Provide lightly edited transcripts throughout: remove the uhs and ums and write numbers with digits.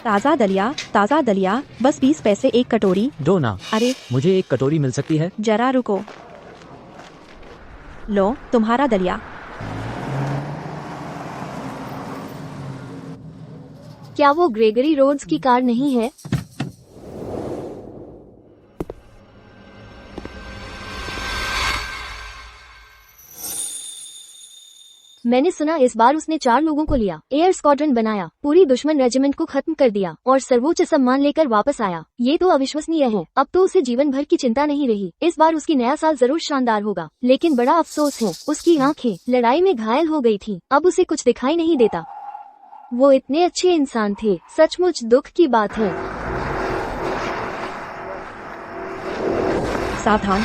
ताज़ा दलिया, बस 20 पैसे एक कटोरी। दो ना। अरे मुझे एक कटोरी मिल सकती है? जरा रुको, लो तुम्हारा दलिया। क्या वो ग्रेगरी रोड्स की कार नहीं है? मैंने सुना इस बार उसने 4 लोगों को लिया, एयर स्क्वाड्रन बनाया, पूरी दुश्मन रेजिमेंट को खत्म कर दिया और सर्वोच्च सम्मान लेकर वापस आया। ये तो अविश्वसनीय है। अब तो उसे जीवन भर की चिंता नहीं रही। इस बार उसकी नया साल जरूर शानदार होगा। लेकिन बड़ा अफसोस है, उसकी आंखें लड़ाई में घायल हो गई थी। अब उसे कुछ दिखाई नहीं देता। वो इतने अच्छे इंसान थे, सचमुच दुख की बात है। सावधान।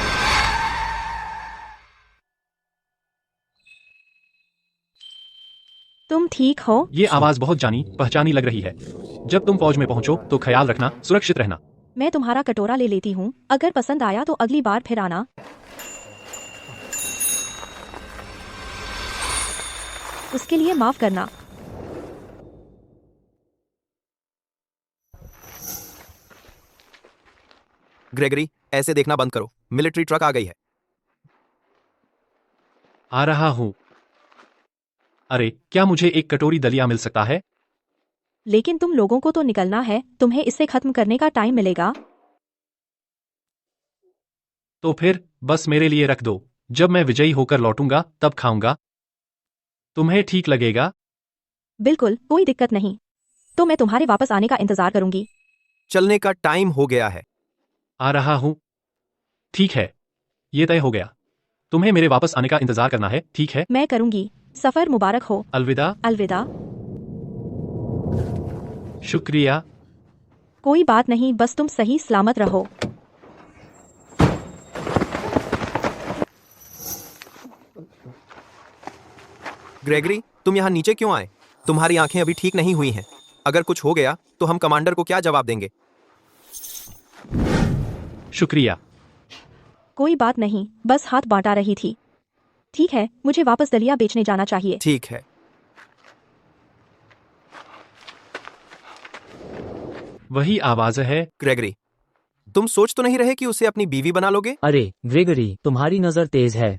तुम ठीक हो? ये आवाज बहुत जानी पहचानी लग रही है। जब तुम फौज में पहुंचो तो ख्याल रखना, सुरक्षित रहना। मैं तुम्हारा कटोरा ले लेती हूँ, अगर पसंद आया तो अगली बार फिर आना। उसके लिए माफ करना। ग्रेगरी, ऐसे देखना बंद करो। मिलिट्री ट्रक आ गई है। आ रहा हूँ। अरे, क्या मुझे एक कटोरी दलिया मिल सकता है? लेकिन तुम लोगों को तो निकलना है, तुम्हें इसे खत्म करने का टाइम मिलेगा। तो फिर बस मेरे लिए रख दो। जब मैं विजयी होकर लौटूंगा तब खाऊंगा। तुम्हें ठीक लगेगा? बिल्कुल, कोई दिक्कत नहीं। तो मैं तुम्हारे वापस आने का इंतजार करूंगी। चलने का टाइम हो गया है। आ रहा हूँ। ठीक है, ये तय हो गया। तुम्हें मेरे वापस आने का इंतजार करना है, ठीक है? मैं करूंगी। सफर मुबारक हो। अलविदा। अलविदा। शुक्रिया। कोई बात नहीं, बस तुम सही सलामत रहो। ग्रेगरी, तुम यहाँ नीचे क्यों आए? तुम्हारी आंखें अभी ठीक नहीं हुई हैं। अगर कुछ हो गया तो हम कमांडर को क्या जवाब देंगे? शुक्रिया। कोई बात नहीं, बस हाथ बांटा रही थी। ठीक है, मुझे वापस दलिया बेचने जाना चाहिए। ठीक है। वही आवाज है। ग्रेगरी, तुम सोच तो नहीं रहे कि उसे अपनी बीवी बना लोगे? अरे ग्रेगरी, तुम्हारी नजर तेज है।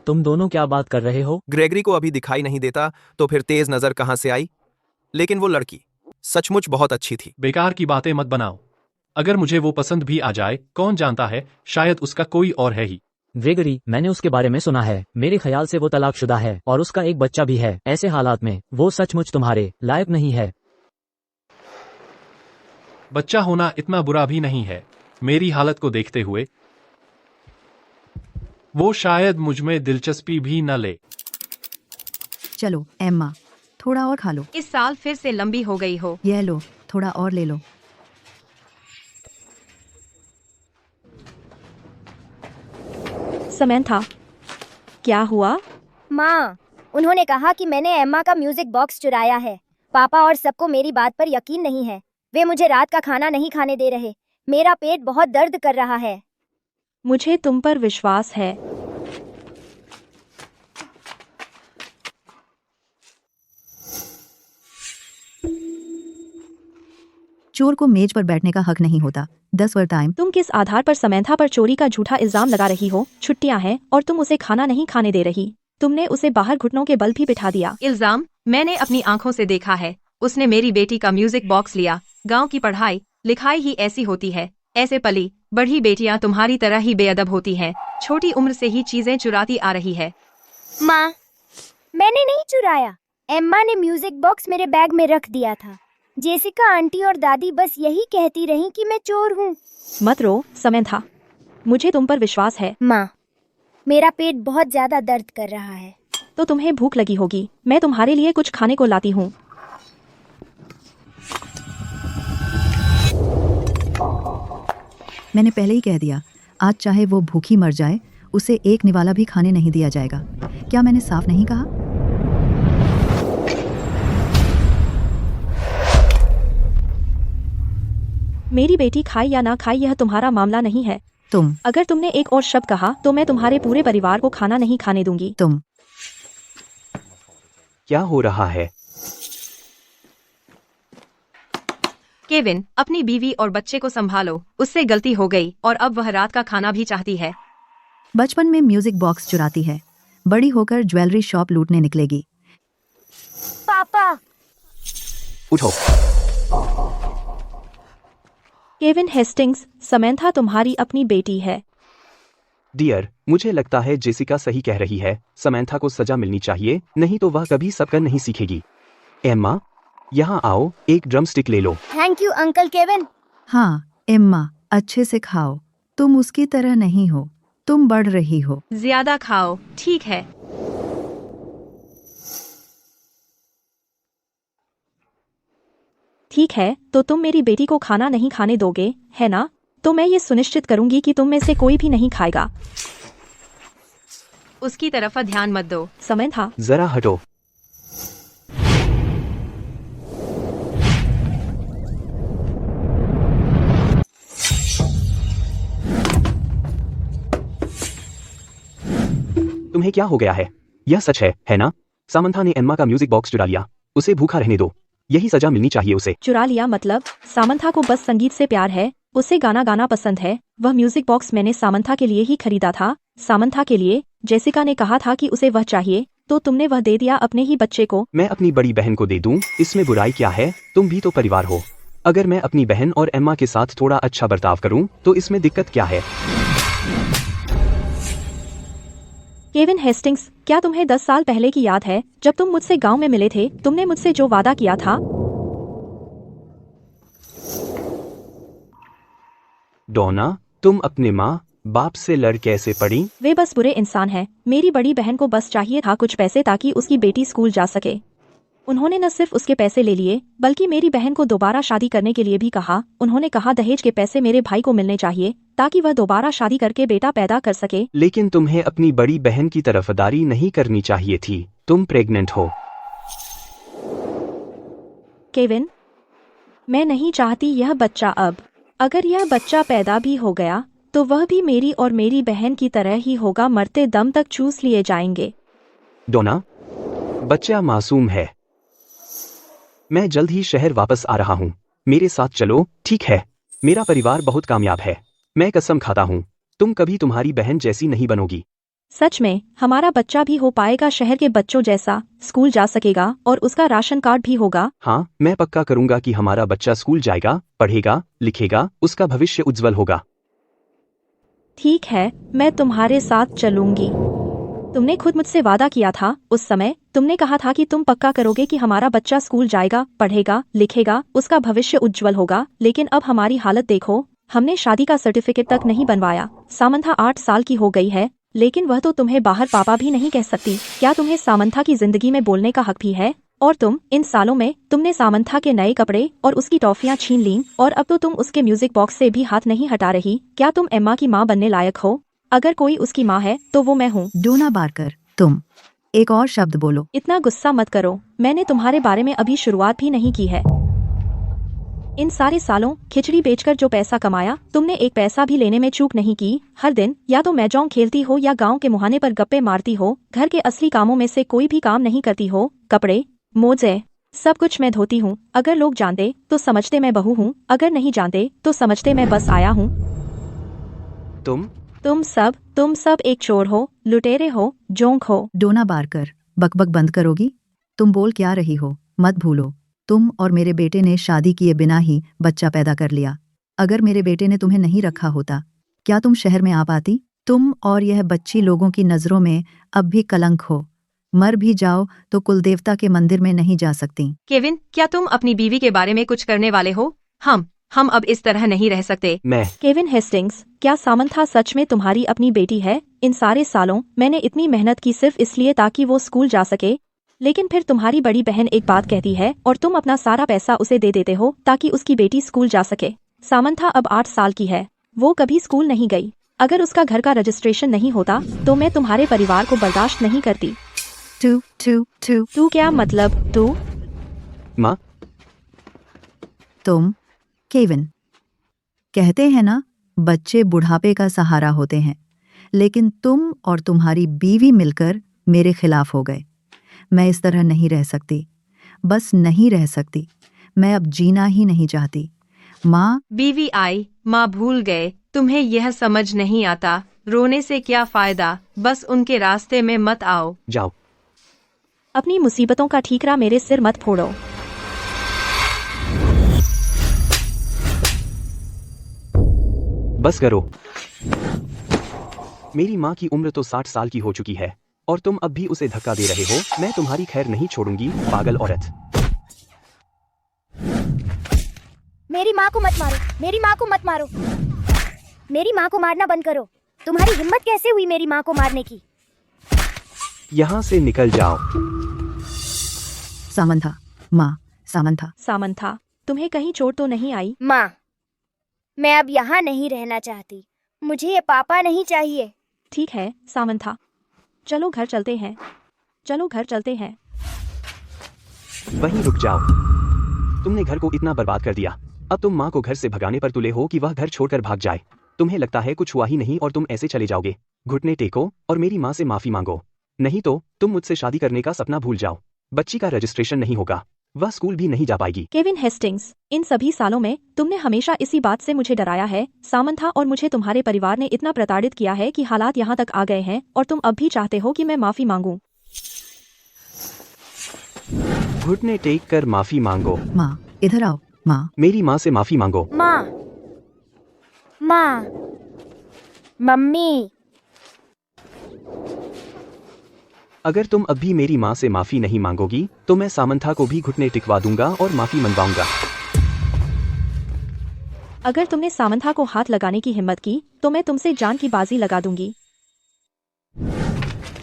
तुम दोनों क्या बात कर रहे हो? ग्रेगरी को अभी दिखाई नहीं देता तो फिर तेज नजर कहां से आई? लेकिन वो लड़की सचमुच बहुत अच्छी थी। बेकार की बातें मत बनाओ। अगर मुझे वो पसंद भी आ जाए, कौन जानता है, शायद उसका कोई और है ही। ग्रेगरी, मैंने उसके बारे में सुना है। मेरे ख्याल से वो तलाकशुदा है और उसका एक बच्चा भी है। ऐसे हालात में वो सचमुच तुम्हारे लायक नहीं है। बच्चा होना इतना बुरा भी नहीं है। मेरी हालत को देखते हुए वो शायद मुझमें दिलचस्पी भी न ले। चलो एम्मा, थोड़ा और खा लो। इस साल फिर से लंबी हो गई हो। यह लो, थोड़ा और ले लो। समंथा, क्या हुआ? माँ, उन्होंने कहा कि मैंने एम्मा का म्यूजिक बॉक्स चुराया है। पापा और सबको मेरी बात पर यकीन नहीं है। वे मुझे रात का खाना नहीं खाने दे रहे। मेरा पेट बहुत दर्द कर रहा है। मुझे तुम पर विश्वास है। चोर को मेज पर बैठने का हक नहीं होता। 10 ओवर टाइम। तुम किस आधार पर समंथा पर चोरी का झूठा इल्जाम लगा रही हो? छुट्टियां हैं और तुम उसे खाना नहीं खाने दे रही। तुमने उसे बाहर घुटनों के बल भी बिठा दिया। इल्जाम? मैंने अपनी आंखों से देखा है। उसने मेरी बेटी का म्यूजिक बॉक्स लिया। गांव की पढ़ाई लिखाई ही ऐसी होती है। ऐसे पली बढ़ी बेटियां तुम्हारी तरह ही बेअदब होती हैं। छोटी उम्र से ही चीजें चुराती आ रही है। माँ, मैंने नहीं चुराया। एम्मा ने म्यूजिक बॉक्स मेरे बैग में रख दिया था। जेसिका आंटी और दादी बस यही कहती रही कि मैं चोर हूँ। मत रो समंथा, मुझे तुम पर विश्वास है। माँ, मेरा पेट बहुत ज्यादा दर्द कर रहा है। तो तुम्हें भूख लगी होगी। मैं तुम्हारे लिए कुछ खाने को लाती हूँ। मैंने पहले ही कह दिया, आज चाहे वो भूखी मर जाए, उसे एक निवाला भी खाने नहीं दिया जाएगा। क्या मैंने साफ नहीं कहा? मेरी बेटी खाए या ना खाए यह तुम्हारा मामला नहीं है। अगर तुमने एक और शब्द कहा तो मैं तुम्हारे पूरे परिवार को खाना नहीं खाने दूंगी। क्या हो रहा है? केविन, अपनी बीवी और बच्चे को संभालो, उससे गलती हो गई और अब वह रात का खाना भी चाहती है। बचपन में म्यूजिक बॉक्स चुराती है, बड़ी होकर ज्वेलरी शॉप लूटने निकलेगी। पापा, उठो। केविन हेस्टिंग्स, समंथा तुम्हारी अपनी बेटी है। डियर, मुझे लगता है जेसिका सही कह रही है। समंथा को सजा मिलनी चाहिए, नहीं तो वह कभी सबका नहीं सीखेगी। एम्मा, यहाँ आओ, एक ड्रम स्टिक ले लो। Thank you uncle Kevin. हाँ एम्मा, अच्छे से खाओ, तुम उसकी तरह नहीं हो, तुम बढ़ रही हो। ज्यादा खाओ, ठीक है। ठीक है, तो तुम मेरी बेटी को खाना नहीं खाने दोगे, है ना? तो मैं ये सुनिश्चित करूंगी कि तुम में से कोई भी नहीं खाएगा। उसकी तरफ ध्यान मत दो। समंथा, जरा हटो। तुम्हें क्या हो गया है? यह सच है ना? सामंथा ने एम्मा का म्यूजिक बॉक्स चुरा लिया, उसे भूखा रहने दो, यही सजा मिलनी चाहिए उसे। चुरा लिया मतलब? सामंथा को बस संगीत से प्यार है, उसे गाना गाना पसंद है। वह म्यूजिक बॉक्स मैंने सामंथा के लिए ही खरीदा था, सामंथा के लिए। जेसिका ने कहा था कि उसे वह चाहिए, तो तुमने वह दे दिया अपने ही बच्चे को। मैं अपनी बड़ी बहन को दे दूं, इसमें बुराई क्या है? तुम भी तो परिवार हो। अगर मैं अपनी बहन और एम्मा के साथ थोड़ा अच्छा बर्ताव करूं, तो इसमें दिक्कत क्या है? केविन हेस्टिंग्स, क्या तुम्हें 10 साल पहले की याद है, जब तुम मुझसे गांव में मिले थे? तुमने मुझसे जो वादा किया था। डोना, तुम अपने माँ बाप से लड़ कैसे पड़ी? वे बस बुरे इंसान हैं। मेरी बड़ी बहन को बस चाहिए था कुछ पैसे ताकि उसकी बेटी स्कूल जा सके। उन्होंने न सिर्फ उसके पैसे ले लिए, बल्कि मेरी बहन को दोबारा शादी करने के लिए भी कहा। उन्होंने कहा दहेज के पैसे मेरे भाई को मिलने चाहिए, ताकि वह दोबारा शादी करके बेटा पैदा कर सके। लेकिन तुम्हें अपनी बड़ी बहन की तरफदारी नहीं करनी चाहिए थी, तुम प्रेग्नेंट हो। केविन, मैं नहीं चाहती यह बच्चा अब। अगर यह बच्चा पैदा भी हो गया, तो वह भी मेरी और मेरी बहन की तरह ही होगा, मरते दम तक चूस लिए जाएंगे। डोना, बच्चा मासूम है। मैं जल्द ही शहर वापस आ रहा हूँ, मेरे साथ चलो, ठीक है? मेरा परिवार बहुत कामयाब है, मैं कसम खाता हूँ, तुम कभी तुम्हारी बहन जैसी नहीं बनोगी। सच में, हमारा बच्चा भी हो पाएगा शहर के बच्चों जैसा, स्कूल जा सकेगा और उसका राशन कार्ड भी होगा। हाँ, मैं पक्का करूंगा कि हमारा बच्चा स्कूल जाएगा, पढ़ेगा, लिखेगा, उसका भविष्य उज्जवल होगा। ठीक है, मैं तुम्हारे साथ चलूंगी। तुमने खुद मुझसे वादा किया था, उस समय तुमने कहा था कि तुम पक्का करोगे कि हमारा बच्चा स्कूल जाएगा, पढ़ेगा, लिखेगा, उसका भविष्य उज्जवल होगा। लेकिन अब हमारी हालत देखो, हमने शादी का सर्टिफिकेट तक नहीं बनवाया। सामंथा 8 साल की हो गई है, लेकिन वह तो तुम्हें बाहर पापा भी नहीं कह सकती। क्या तुम्हें सामंथा की जिंदगी में बोलने का हक भी है? और तुम, इन सालों में तुमने सामंथा के नए कपड़े और उसकी टॉफियां छीन लीं, और अब तो तुम उसके म्यूजिक बॉक्स से भी हाथ नहीं हटा रही। क्या तुम एम्मा की माँ बनने लायक हो? अगर कोई उसकी माँ है, तो वो मैं हूँ। डोना बारकर, तुम एक और शब्द बोलो। इतना गुस्सा मत करो, मैंने तुम्हारे बारे में अभी शुरुआत भी नहीं की है। इन सारे सालों खिचड़ी बेचकर जो पैसा कमाया, तुमने एक पैसा भी लेने में चूक नहीं की। हर दिन या तो महजौं खेलती हो या गांव के मुहाने पर गप्पे मारती हो। घर के असली कामों में से कोई भी काम नहीं करती हो। कपड़े, मोजे, सब कुछ मैं धोती हूँ। अगर लोग जानते तो समझते मैं बहू हूँ, अगर नहीं जानते तो समझते मैं बस आया हूँ। तुम सब एक चोर हो, लुटेरे हो, जोंक हो। डोना बारकर, बकबक बंद करोगी? तुम बोल क्या रही हो? मत भूलो, तुम और मेरे बेटे ने शादी किए बिना ही बच्चा पैदा कर लिया। अगर मेरे बेटे ने तुम्हें नहीं रखा होता, क्या तुम शहर में आ पाती? तुम और यह बच्ची लोगों की नजरों में अब भी कलंक हो। मर भी जाओ तो कुलदेवता के मंदिर में नहीं जा सकती। केविन, क्या तुम अपनी बीवी के बारे में कुछ करने वाले हो? हम अब इस तरह नहीं रह सकते। मैं केविन हेस्टिंग्स, क्या सामंथा सच में तुम्हारी अपनी बेटी है? इन सारे सालों मैंने इतनी मेहनत की सिर्फ इसलिए ताकि वो स्कूल जा सके, लेकिन फिर तुम्हारी बड़ी बहन एक बात कहती है और तुम अपना सारा पैसा उसे दे देते हो ताकि उसकी बेटी स्कूल जा सके। सामंथा अब 8 साल की है, वो कभी स्कूल नहीं गई। अगर उसका घर का रजिस्ट्रेशन नहीं होता तो मैं तुम्हारे परिवार को बर्दाश्त नहीं करती। तू क्या मतलब? तू? माँ, तुम केविन, कहते हैं ना, बच्चे बुढ़ापे का सहारा होते हैं, लेकिन तुम और तुम्हारी बीवी मिलकर मेरे खिलाफ हो गए। मैं इस तरह नहीं रह सकती, बस नहीं रह सकती। मैं अब जीना ही नहीं चाहती। माँ, बीवी आई, माँ भूल गए, तुम्हें यह समझ नहीं आता, रोने से क्या फायदा, बस उनके रास्ते में मत आओ। जाओ। अपनी मुसीबतों का ठीकरा मेरे सिर मत फोड़ो। बस करो। मेरी माँ की उम्र तो 60 साल की हो चुकी है और तुम अब भी उसे धक्का दे रहे हो। मैं तुम्हारी खैर नहीं छोड़ूंगी, पागल औरत। मेरी माँ को मत मारो, मेरी माँ को मत मारो। मेरी माँ को मारना बंद करो। तुम्हारी हिम्मत कैसे हुई मेरी माँ को मारने की? यहाँ से निकल जाओ। सामंथा, माँ, सामंथा। सामंथा, तुम्हें कहीं चोट तो नहीं आई? माँ, मैं अब यहाँ नहीं रहना चाहती। मुझे ये पापा नहीं चाहिए। ठीक है सामंथा, चलो घर चलते हैं, चलो घर चलते हैं। वहीं रुक जाओ। तुमने घर को इतना बर्बाद कर दिया, अब तुम माँ को घर से भगाने पर तुले हो कि वह घर छोड़कर भाग जाए। तुम्हें लगता है कुछ हुआ ही नहीं और तुम ऐसे चले जाओगे। घुटने टेको और मेरी माँ से माफी मांगो, नहीं तो तुम मुझसे शादी करने का सपना भूल जाओ। बच्ची का रजिस्ट्रेशन नहीं होगा, वह स्कूल भी नहीं जा पाएगी। केविन हेस्टिंग्स, इन सभी सालों में तुमने हमेशा इसी बात से मुझे डराया है। सामंथा और मुझे तुम्हारे परिवार ने इतना प्रताड़ित किया है कि हालात यहाँ तक आ गए हैं और तुम अब भी चाहते हो कि मैं माफी मांगूं। घुटने टेक कर माफी मांगो। माँ, इधर आओ। माँ, मेरी माँ से माफी मांगो। माँ, माँ, मम्मी। अगर तुम अब भी मेरी माँ से माफी नहीं मांगोगी तो मैं सामंथा को भी घुटने टिकवा दूंगा और माफी मनवाऊंगा। अगर तुमने सामंथा को हाथ लगाने की हिम्मत की तो मैं तुमसे जान की बाजी लगा दूंगी।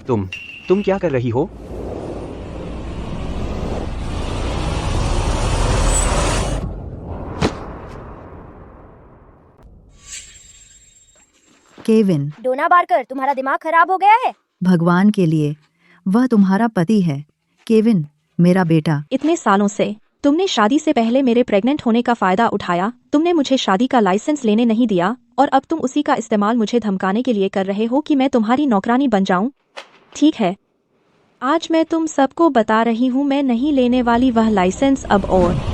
तुम क्या कर रही हो? केविन, डोना बारकर, तुम्हारा दिमाग खराब हो गया है? भगवान के लिए, वह तुम्हारा पति है। केविन, मेरा बेटा। इतने सालों से तुमने शादी से पहले मेरे प्रेग्नेंट होने का फायदा उठाया। तुमने मुझे शादी का लाइसेंस लेने नहीं दिया और अब तुम उसी का इस्तेमाल मुझे धमकाने के लिए कर रहे हो कि मैं तुम्हारी नौकरानी बन जाऊं। ठीक है, आज मैं तुम सबको बता रही हूं, मैं नहीं लेने वाली वह लाइसेंस अब। और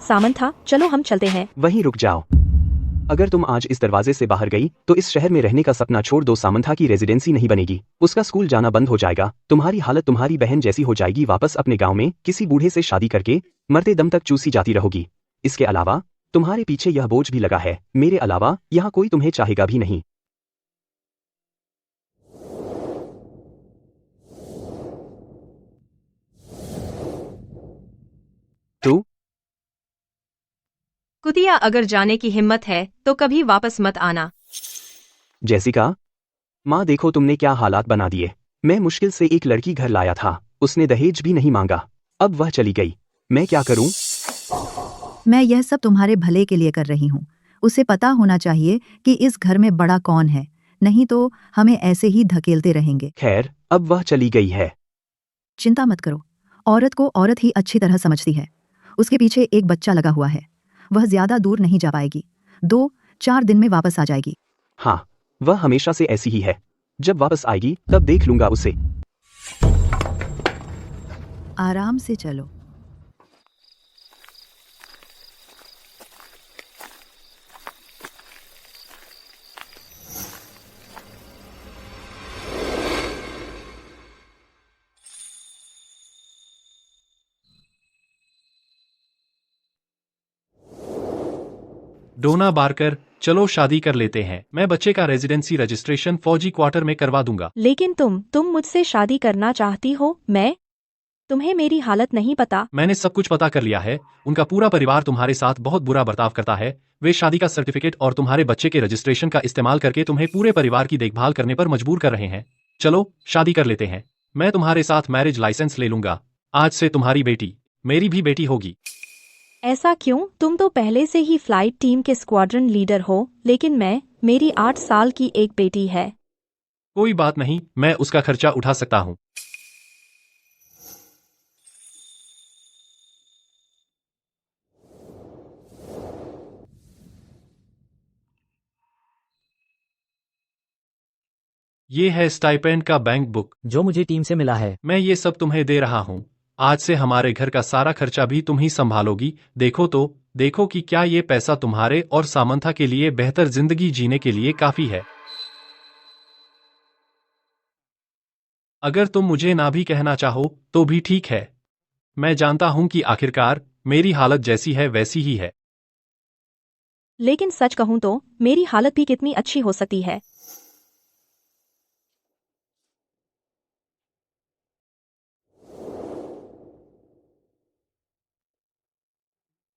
सामंथा, चलो हम चलते हैं। वहीं रुक जाओ। अगर तुम आज इस दरवाजे से बाहर गई तो इस शहर में रहने का सपना छोड़ दो। सामंथा की रेजिडेंसी नहीं बनेगी, उसका स्कूल जाना बंद हो जाएगा, तुम्हारी हालत तुम्हारी बहन जैसी हो जाएगी। वापस अपने गांव में किसी बूढ़े से शादी करके मरते दम तक चूसी जाती रहोगी। इसके अलावा तुम्हारे पीछे यह बोझ भी लगा है, मेरे अलावा यहाँ कोई तुम्हें चाहेगा भी नहीं। तू कुतिया, अगर जाने की हिम्मत है तो कभी वापस मत आना। जेसिका, माँ देखो तुमने क्या हालात बना दिए। मैं मुश्किल से एक लड़की घर लाया था, उसने दहेज भी नहीं मांगा, अब वह चली गई। मैं क्या करूं? मैं यह सब तुम्हारे भले के लिए कर रही हूँ। उसे पता होना चाहिए कि इस घर में बड़ा कौन है, नहीं तो हमें ऐसे ही धकेलते रहेंगे। खैर, अब वह चली गई है। चिंता मत करो, औरत को औरत ही अच्छी तरह समझती है। उसके पीछे एक बच्चा लगा हुआ है, वह ज्यादा दूर नहीं जा पाएगी, 2-4 दिन में वापस आ जाएगी। हाँ, वह हमेशा से ऐसी ही है, जब वापस आएगी तब देख लूंगा उसे। आराम से चलो। डोना बारकर, चलो शादी कर लेते हैं। मैं बच्चे का रेजिडेंसी रजिस्ट्रेशन फौजी क्वार्टर में करवा दूंगा। लेकिन तुम मुझसे शादी करना चाहती हो? तुम्हें मेरी हालत नहीं पता? मैंने सब कुछ पता कर लिया है। उनका पूरा परिवार तुम्हारे साथ बहुत बुरा बर्ताव करता है। वे शादी का सर्टिफिकेट और तुम्हारे बच्चे के रजिस्ट्रेशन का इस्तेमाल करके तुम्हें पूरे परिवार की देखभाल करने पर मजबूर कर रहे हैं। चलो शादी कर लेते हैं। मैं तुम्हारे साथ मैरिज लाइसेंस ले लूंगा। आज से तुम्हारी बेटी मेरी भी बेटी होगी। ऐसा क्यों? तुम तो पहले से ही फ्लाइट टीम के स्क्वाड्रन लीडर हो, लेकिन मेरी 8 साल की एक बेटी है। कोई बात नहीं, मैं उसका खर्चा उठा सकता हूँ। ये है स्टाइपेंड का बैंक बुक जो मुझे टीम से मिला है। मैं ये सब तुम्हें दे रहा हूँ। आज से हमारे घर का सारा खर्चा भी तुम ही संभालोगी। देखो कि क्या ये पैसा तुम्हारे और सामंथा के लिए बेहतर जिंदगी जीने के लिए काफी है। अगर तुम मुझे ना भी कहना चाहो तो भी ठीक है। मैं जानता हूं कि आखिरकार मेरी हालत जैसी है वैसी ही है। लेकिन सच कहूं तो मेरी हालत भी कितनी अच्छी हो सकती है।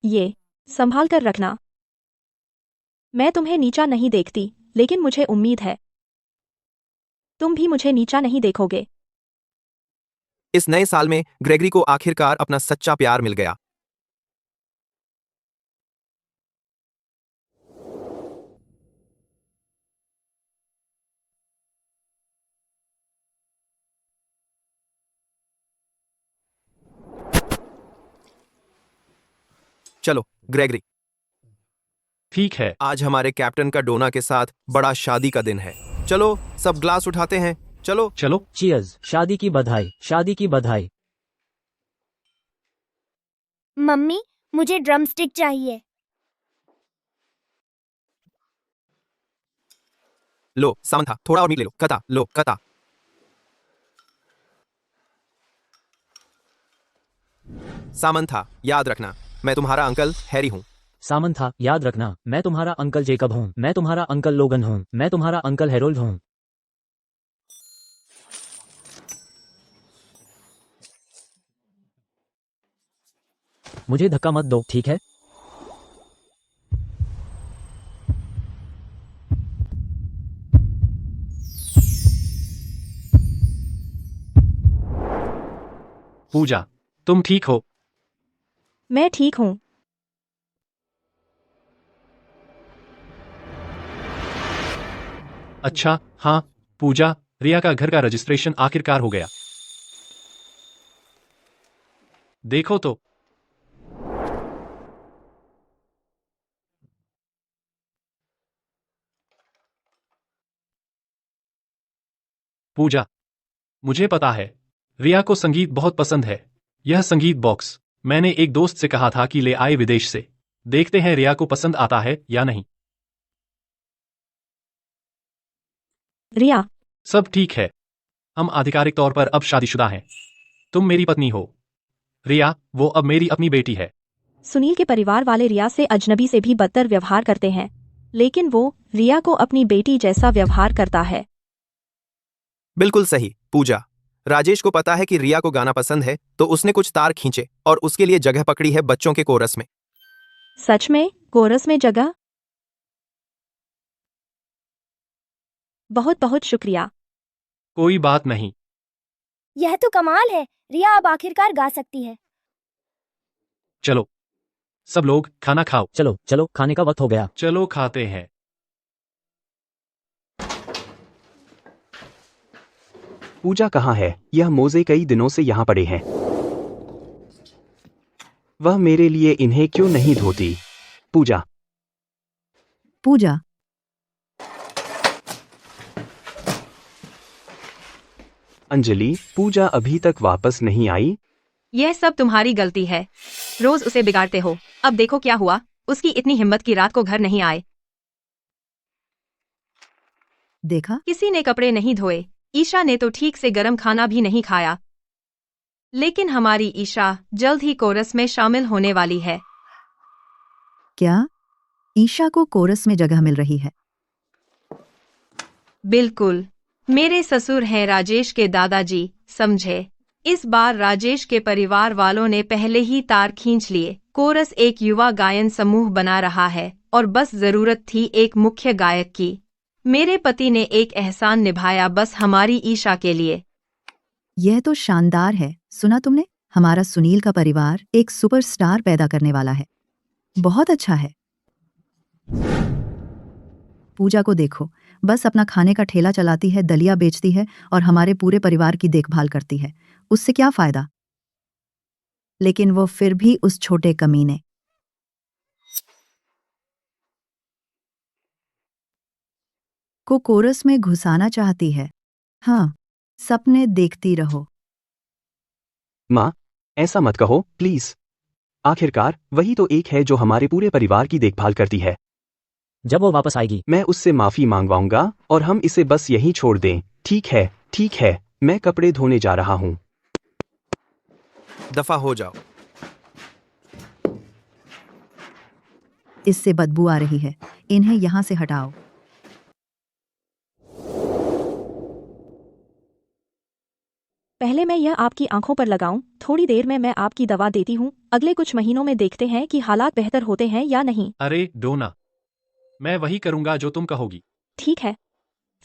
ये संभाल कर रखना। मैं तुम्हें नीचा नहीं देखती, लेकिन मुझे उम्मीद है तुम भी मुझे नीचा नहीं देखोगे। इस नए साल में ग्रेगरी को आखिरकार अपना सच्चा प्यार मिल गया। चलो ग्रेगरी, ठीक है। आज हमारे कैप्टन का डोना के साथ बड़ा शादी का दिन है। चलो सब ग्लास उठाते हैं। चलो। चलो। चीयर्स, शादी की बधाई, शादी की बधाई। मम्मी, मुझे ड्रमस्टिक चाहिए। लो सामंथा, थोड़ा और मीट ले लो। कता लो कता। सामंथा, याद रखना मैं तुम्हारा अंकल हैरी हूँ। सामंथा, याद रखना मैं तुम्हारा अंकल जेकब हूँ, मैं तुम्हारा अंकल लोगन हूँ, मैं तुम्हारा अंकल हेरोल्ड हूँ। मुझे धक्का मत दो, ठीक है? पूजा, तुम ठीक हो? मैं ठीक हूँ। अच्छा, हाँ। पूजा, रिया का घर का रजिस्ट्रेशन आखिरकार हो गया। देखो तो। पूजा, मुझे पता है रिया को संगीत बहुत पसंद है। यह संगीत बॉक्स मैंने एक दोस्त से कहा था कि ले आए विदेश से। देखते हैं रिया को पसंद आता है या नहीं। रिया, सब ठीक है। हम आधिकारिक तौर पर अब शादीशुदा हैं। तुम मेरी पत्नी हो। रिया, वो अब मेरी अपनी बेटी है। सुनील के परिवार वाले रिया से अजनबी से भी बदतर व्यवहार करते हैं, लेकिन वो रिया को अपनी बेटी जैसा व्यवहार करता है। बिल्कुल सही पूजा। राजेश को पता है कि रिया को गाना पसंद है, तो उसने कुछ तार खींचे और उसके लिए जगह पकड़ी है बच्चों के कोरस में। सच में कोरस में जगह? बहुत बहुत शुक्रिया। कोई बात नहीं। यह तो कमाल है, रिया अब आखिरकार गा सकती है। चलो सब लोग खाना खाओ। चलो चलो, खाने का वक्त हो गया। चलो खाते हैं। पूजा कहाँ है? यह मोजे कई दिनों से यहाँ पड़े हैं। वह मेरे लिए इन्हें क्यों नहीं धोती? पूजा। पूजा, अंजलि, पूजा अभी तक वापस नहीं आई। यह सब तुम्हारी गलती है। रोज उसे बिगाड़ते हो। अब देखो क्या हुआ, उसकी इतनी हिम्मत की रात को घर नहीं आए। देखा? किसी ने कपड़े नहीं धोए। ईशा ने तो ठीक से गरम खाना भी नहीं खाया। लेकिन हमारी ईशा जल्द ही कोरस में शामिल होने वाली है। क्या ईशा को कोरस में जगह मिल रही है? बिल्कुल। मेरे ससुर हैं राजेश के दादाजी, समझे। इस बार राजेश के परिवार वालों ने पहले ही तार खींच लिए। कोरस एक युवा गायन समूह बना रहा है और बस जरूरत थी एक मुख्य गायक की। मेरे पति ने एक एहसान निभाया बस हमारी ईशा के लिए। यह तो शानदार है। सुना तुमने? हमारा सुनील का परिवार एक सुपरस्टार पैदा करने वाला है। बहुत अच्छा है। पूजा को देखो, बस अपना खाने का ठेला चलाती है, दलिया बेचती है और हमारे पूरे परिवार की देखभाल करती है। उससे क्या फायदा? लेकिन वो फिर भी उस छोटे कमीने को कोरस में घुसाना चाहती है। हाँ, सपने देखती रहो। माँ, ऐसा मत कहो प्लीज। आखिरकार वही तो एक है जो हमारे पूरे परिवार की देखभाल करती है। जब वो वापस आएगी मैं उससे माफी मांगवाऊंगा और हम इसे बस यहीं छोड़ दें। ठीक है, मैं कपड़े धोने जा रहा हूँ। दफा हो जाओ। इससे बदबू आ रही है, इन्हें यहाँ से हटाओ। पहले मैं यह आपकी आंखों पर लगाऊं, थोड़ी देर में मैं आपकी दवा देती हूँ। अगले कुछ महीनों में देखते हैं कि हालात बेहतर होते हैं या नहीं। अरे डोना, मैं वही करूंगा जो तुम कहोगी। ठीक है,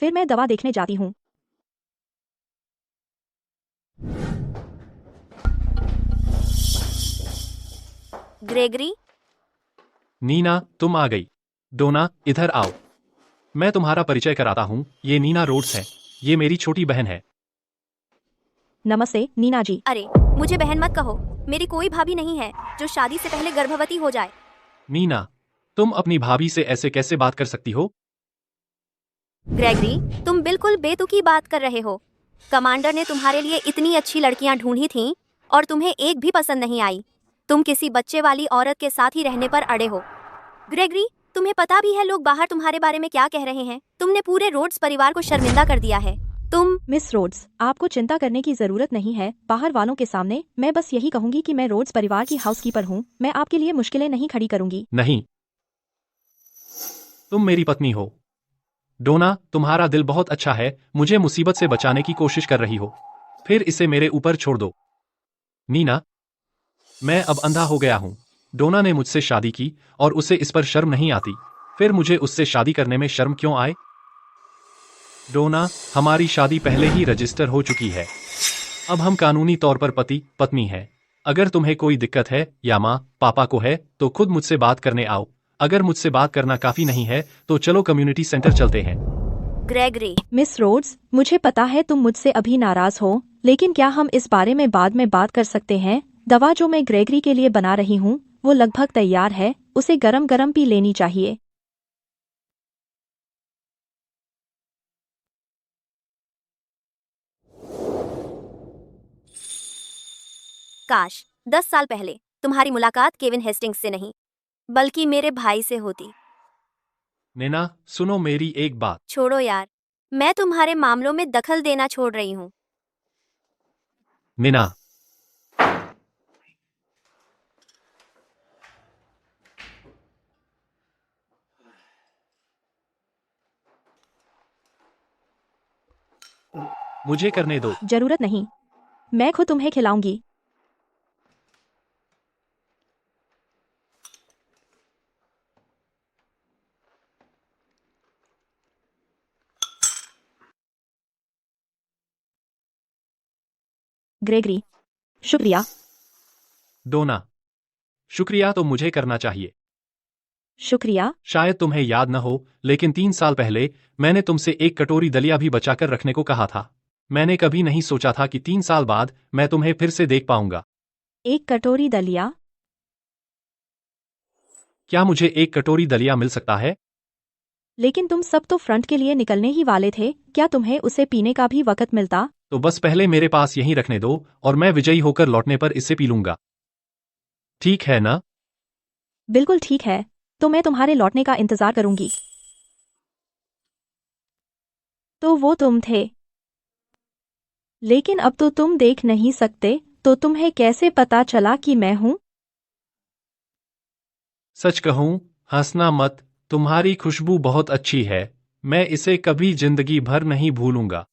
फिर मैं दवा देखने जाती हूँ। ग्रेगरी, नीना, तुम आ गई। डोना, इधर आओ। मैं तुम्हारा परिचय कराता हूँ, ये नीना रोड्स है। ये मेरी छोटी बहन है। नमस्ते नीना जी। अरे मुझे बहन मत कहो। मेरी कोई भाभी नहीं है जो शादी से पहले गर्भवती हो जाए। नीना, तुम अपनी भाभी से ऐसे कैसे बात कर सकती हो? ग्रेगरी, तुम बिल्कुल बेतुकी बात कर रहे हो। कमांडर ने तुम्हारे लिए इतनी अच्छी लड़कियां ढूंढी थीं और तुम्हें एक भी पसंद नहीं आई। तुम किसी बच्चे वाली औरत के साथ ही रहने पर अड़े हो। ग्रेगरी, तुम्हें पता भी है लोग बाहर तुम्हारे बारे में क्या कह रहे हैं। तुमने पूरे रोड्स परिवार को शर्मिंदा कर दिया है। तुम मिस रोड्स, आपको चिंता करने की जरूरत नहीं है बाहर वालों के सामने। मैं बस यही कहूंगी कि मैं रोड्स परिवार की हाउसकीपर हूँ। मैं आपके लिए मुश्किलें नहीं खड़ी करूंगी। नहीं, तुम मेरी पत्नी हो। डोना, तुम्हारा दिल बहुत अच्छा है, मुझे मुसीबत से बचाने की कोशिश कर रही हो, फिर इसे मेरे ऊपर छोड़ दो। नीना, मैं अब अंधा हो गया हूँ। डोना ने मुझसे शादी की और उसे इस पर शर्म नहीं आती, फिर मुझे उससे शादी करने में शर्म क्यों आए? डोना, हमारी शादी पहले ही रजिस्टर हो चुकी है। अब हम कानूनी तौर पर पति पत्नी हैं। अगर तुम्हें कोई दिक्कत है या माँ पापा को है तो खुद मुझसे बात करने आओ। अगर मुझसे बात करना काफी नहीं है तो चलो कम्युनिटी सेंटर चलते हैं। ग्रेगरी, मिस रोड्स, मुझे पता है तुम मुझसे अभी नाराज हो, लेकिन क्या हम इस बारे में बाद में बात कर सकते हैं? दवा जो मैं ग्रेगरी के लिए बना रही हूँ वो लगभग तैयार है, उसे गरम गरम पी लेनी चाहिए। काश 10 साल पहले तुम्हारी मुलाकात केविन हेस्टिंग्स से नहीं बल्कि मेरे भाई से होती। नैना, सुनो मेरी एक बात। छोड़ो यार, मैं तुम्हारे मामलों में दखल देना छोड़ रही हूँ। नैना, मुझे करने दो। जरूरत नहीं, मैं खुद तुम्हें खिलाऊंगी। ग्रेगरी, शुक्रिया। डोना, शुक्रिया तो मुझे करना चाहिए। शुक्रिया। शायद तुम्हें याद न हो, लेकिन 3 साल पहले मैंने तुमसे एक कटोरी दलिया भी बचाकर रखने को कहा था। मैंने कभी नहीं सोचा था कि 3 साल बाद मैं तुम्हें फिर से देख पाऊंगा। एक कटोरी दलिया? क्या मुझे एक कटोरी दलिया मिल सकता है? लेकिन तुम सब तो फ्रंट के लिए निकलने ही वाले थे, क्या तुम्हें उसे पीने का भी वक्त मिलता? तो बस पहले मेरे पास यहीं रखने दो और मैं विजयी होकर लौटने पर इसे पी लूंगा। ठीक है ना? बिल्कुल ठीक है, तो मैं तुम्हारे लौटने का इंतजार करूंगी। तो वो तुम थे, लेकिन अब तो तुम देख नहीं सकते, तो तुम्हें कैसे पता चला कि मैं हूं? सच कहूं, हंसना मत, तुम्हारी खुशबू बहुत अच्छी है। मैं इसे कभी जिंदगी भर नहीं भूलूंगा।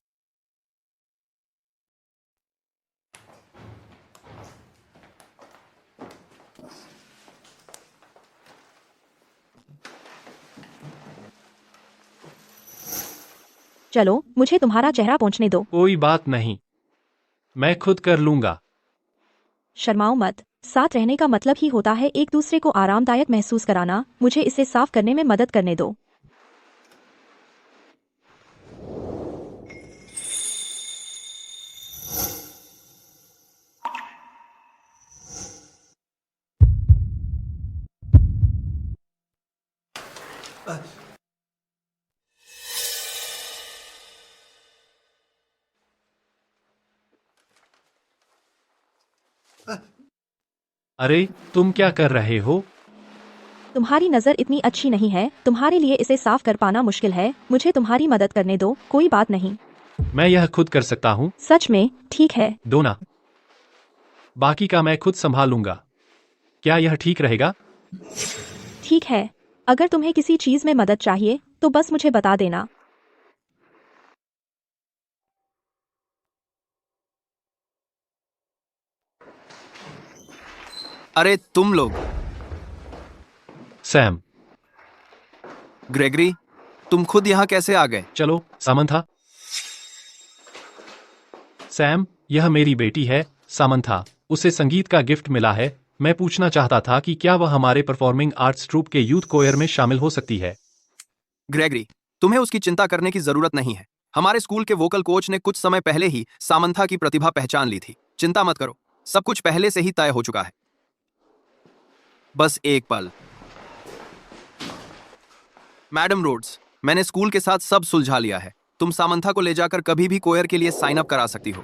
चलो, मुझे तुम्हारा चेहरा पोंछने दो। कोई बात नहीं, मैं खुद कर लूंगा। शर्माओ मत, साथ रहने का मतलब ही होता है एक दूसरे को आरामदायक महसूस कराना। मुझे इसे साफ करने में मदद करने दो। अरे तुम क्या कर रहे हो? तुम्हारी नजर इतनी अच्छी नहीं है, तुम्हारे लिए इसे साफ कर पाना मुश्किल है, मुझे तुम्हारी मदद करने दो, कोई बात नहीं। मैं यह खुद कर सकता हूँ। सच में? ठीक है। डोना, बाकी का मैं खुद संभाल लूंगा। क्या यह ठीक रहेगा? ठीक है, अगर तुम्हें किसी चीज में मदद चाहिए तो बस मुझे बता देना। अरे तुम लोग। सैम, ग्रेगरी, तुम खुद यहाँ कैसे आ गए? चलो सामंथा। सैम, यह मेरी बेटी है सामंथा। उसे संगीत का गिफ्ट मिला है। मैं पूछना चाहता था कि क्या वह हमारे परफॉर्मिंग आर्ट्स ट्रूप के यूथ कोयर में शामिल हो सकती है। ग्रेगरी, तुम्हें उसकी चिंता करने की जरूरत नहीं है। हमारे स्कूल के वोकल कोच ने कुछ समय पहले ही सामंथा की प्रतिभा पहचान ली थी। चिंता मत करो, सब कुछ पहले से ही तय हो चुका है। बस एक पल। मैडम रोड्स, मैंने स्कूल के साथ सब सुलझा लिया है। तुम सामंथा को ले जाकर कभी भी कोयर के लिए साइन अप करा सकती हो।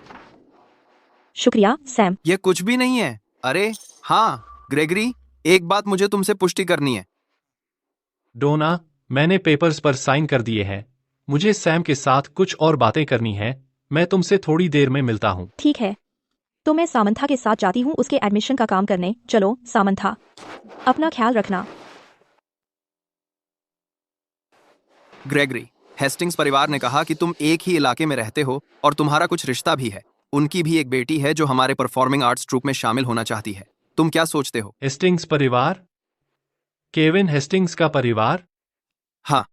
शुक्रिया सैम। यह कुछ भी नहीं है। अरे हाँ ग्रेगरी, एक बात मुझे तुमसे पुष्टि करनी है। डोना, मैंने पेपर्स पर साइन कर दिए हैं। मुझे सैम के साथ कुछ और बातें करनी है। मैं तुमसे थोड़ी देर में मिलता हूँ। ठीक है, तो मैं सामंथा के साथ जाती हूँ उसके एडमिशन का काम करने। चलो सामंथा, अपना ख्याल रखना। ग्रेगरी, हेस्टिंग्स परिवार ने कहा कि तुम एक ही इलाके में रहते हो और तुम्हारा कुछ रिश्ता भी है। उनकी भी एक बेटी है जो हमारे परफॉर्मिंग आर्ट्स ट्रूप में शामिल होना चाहती है। तुम क्या सोचते हो? हेस्टिंग्स परिवार? केविन हेस्टिंग्स का परिवार? हाँ।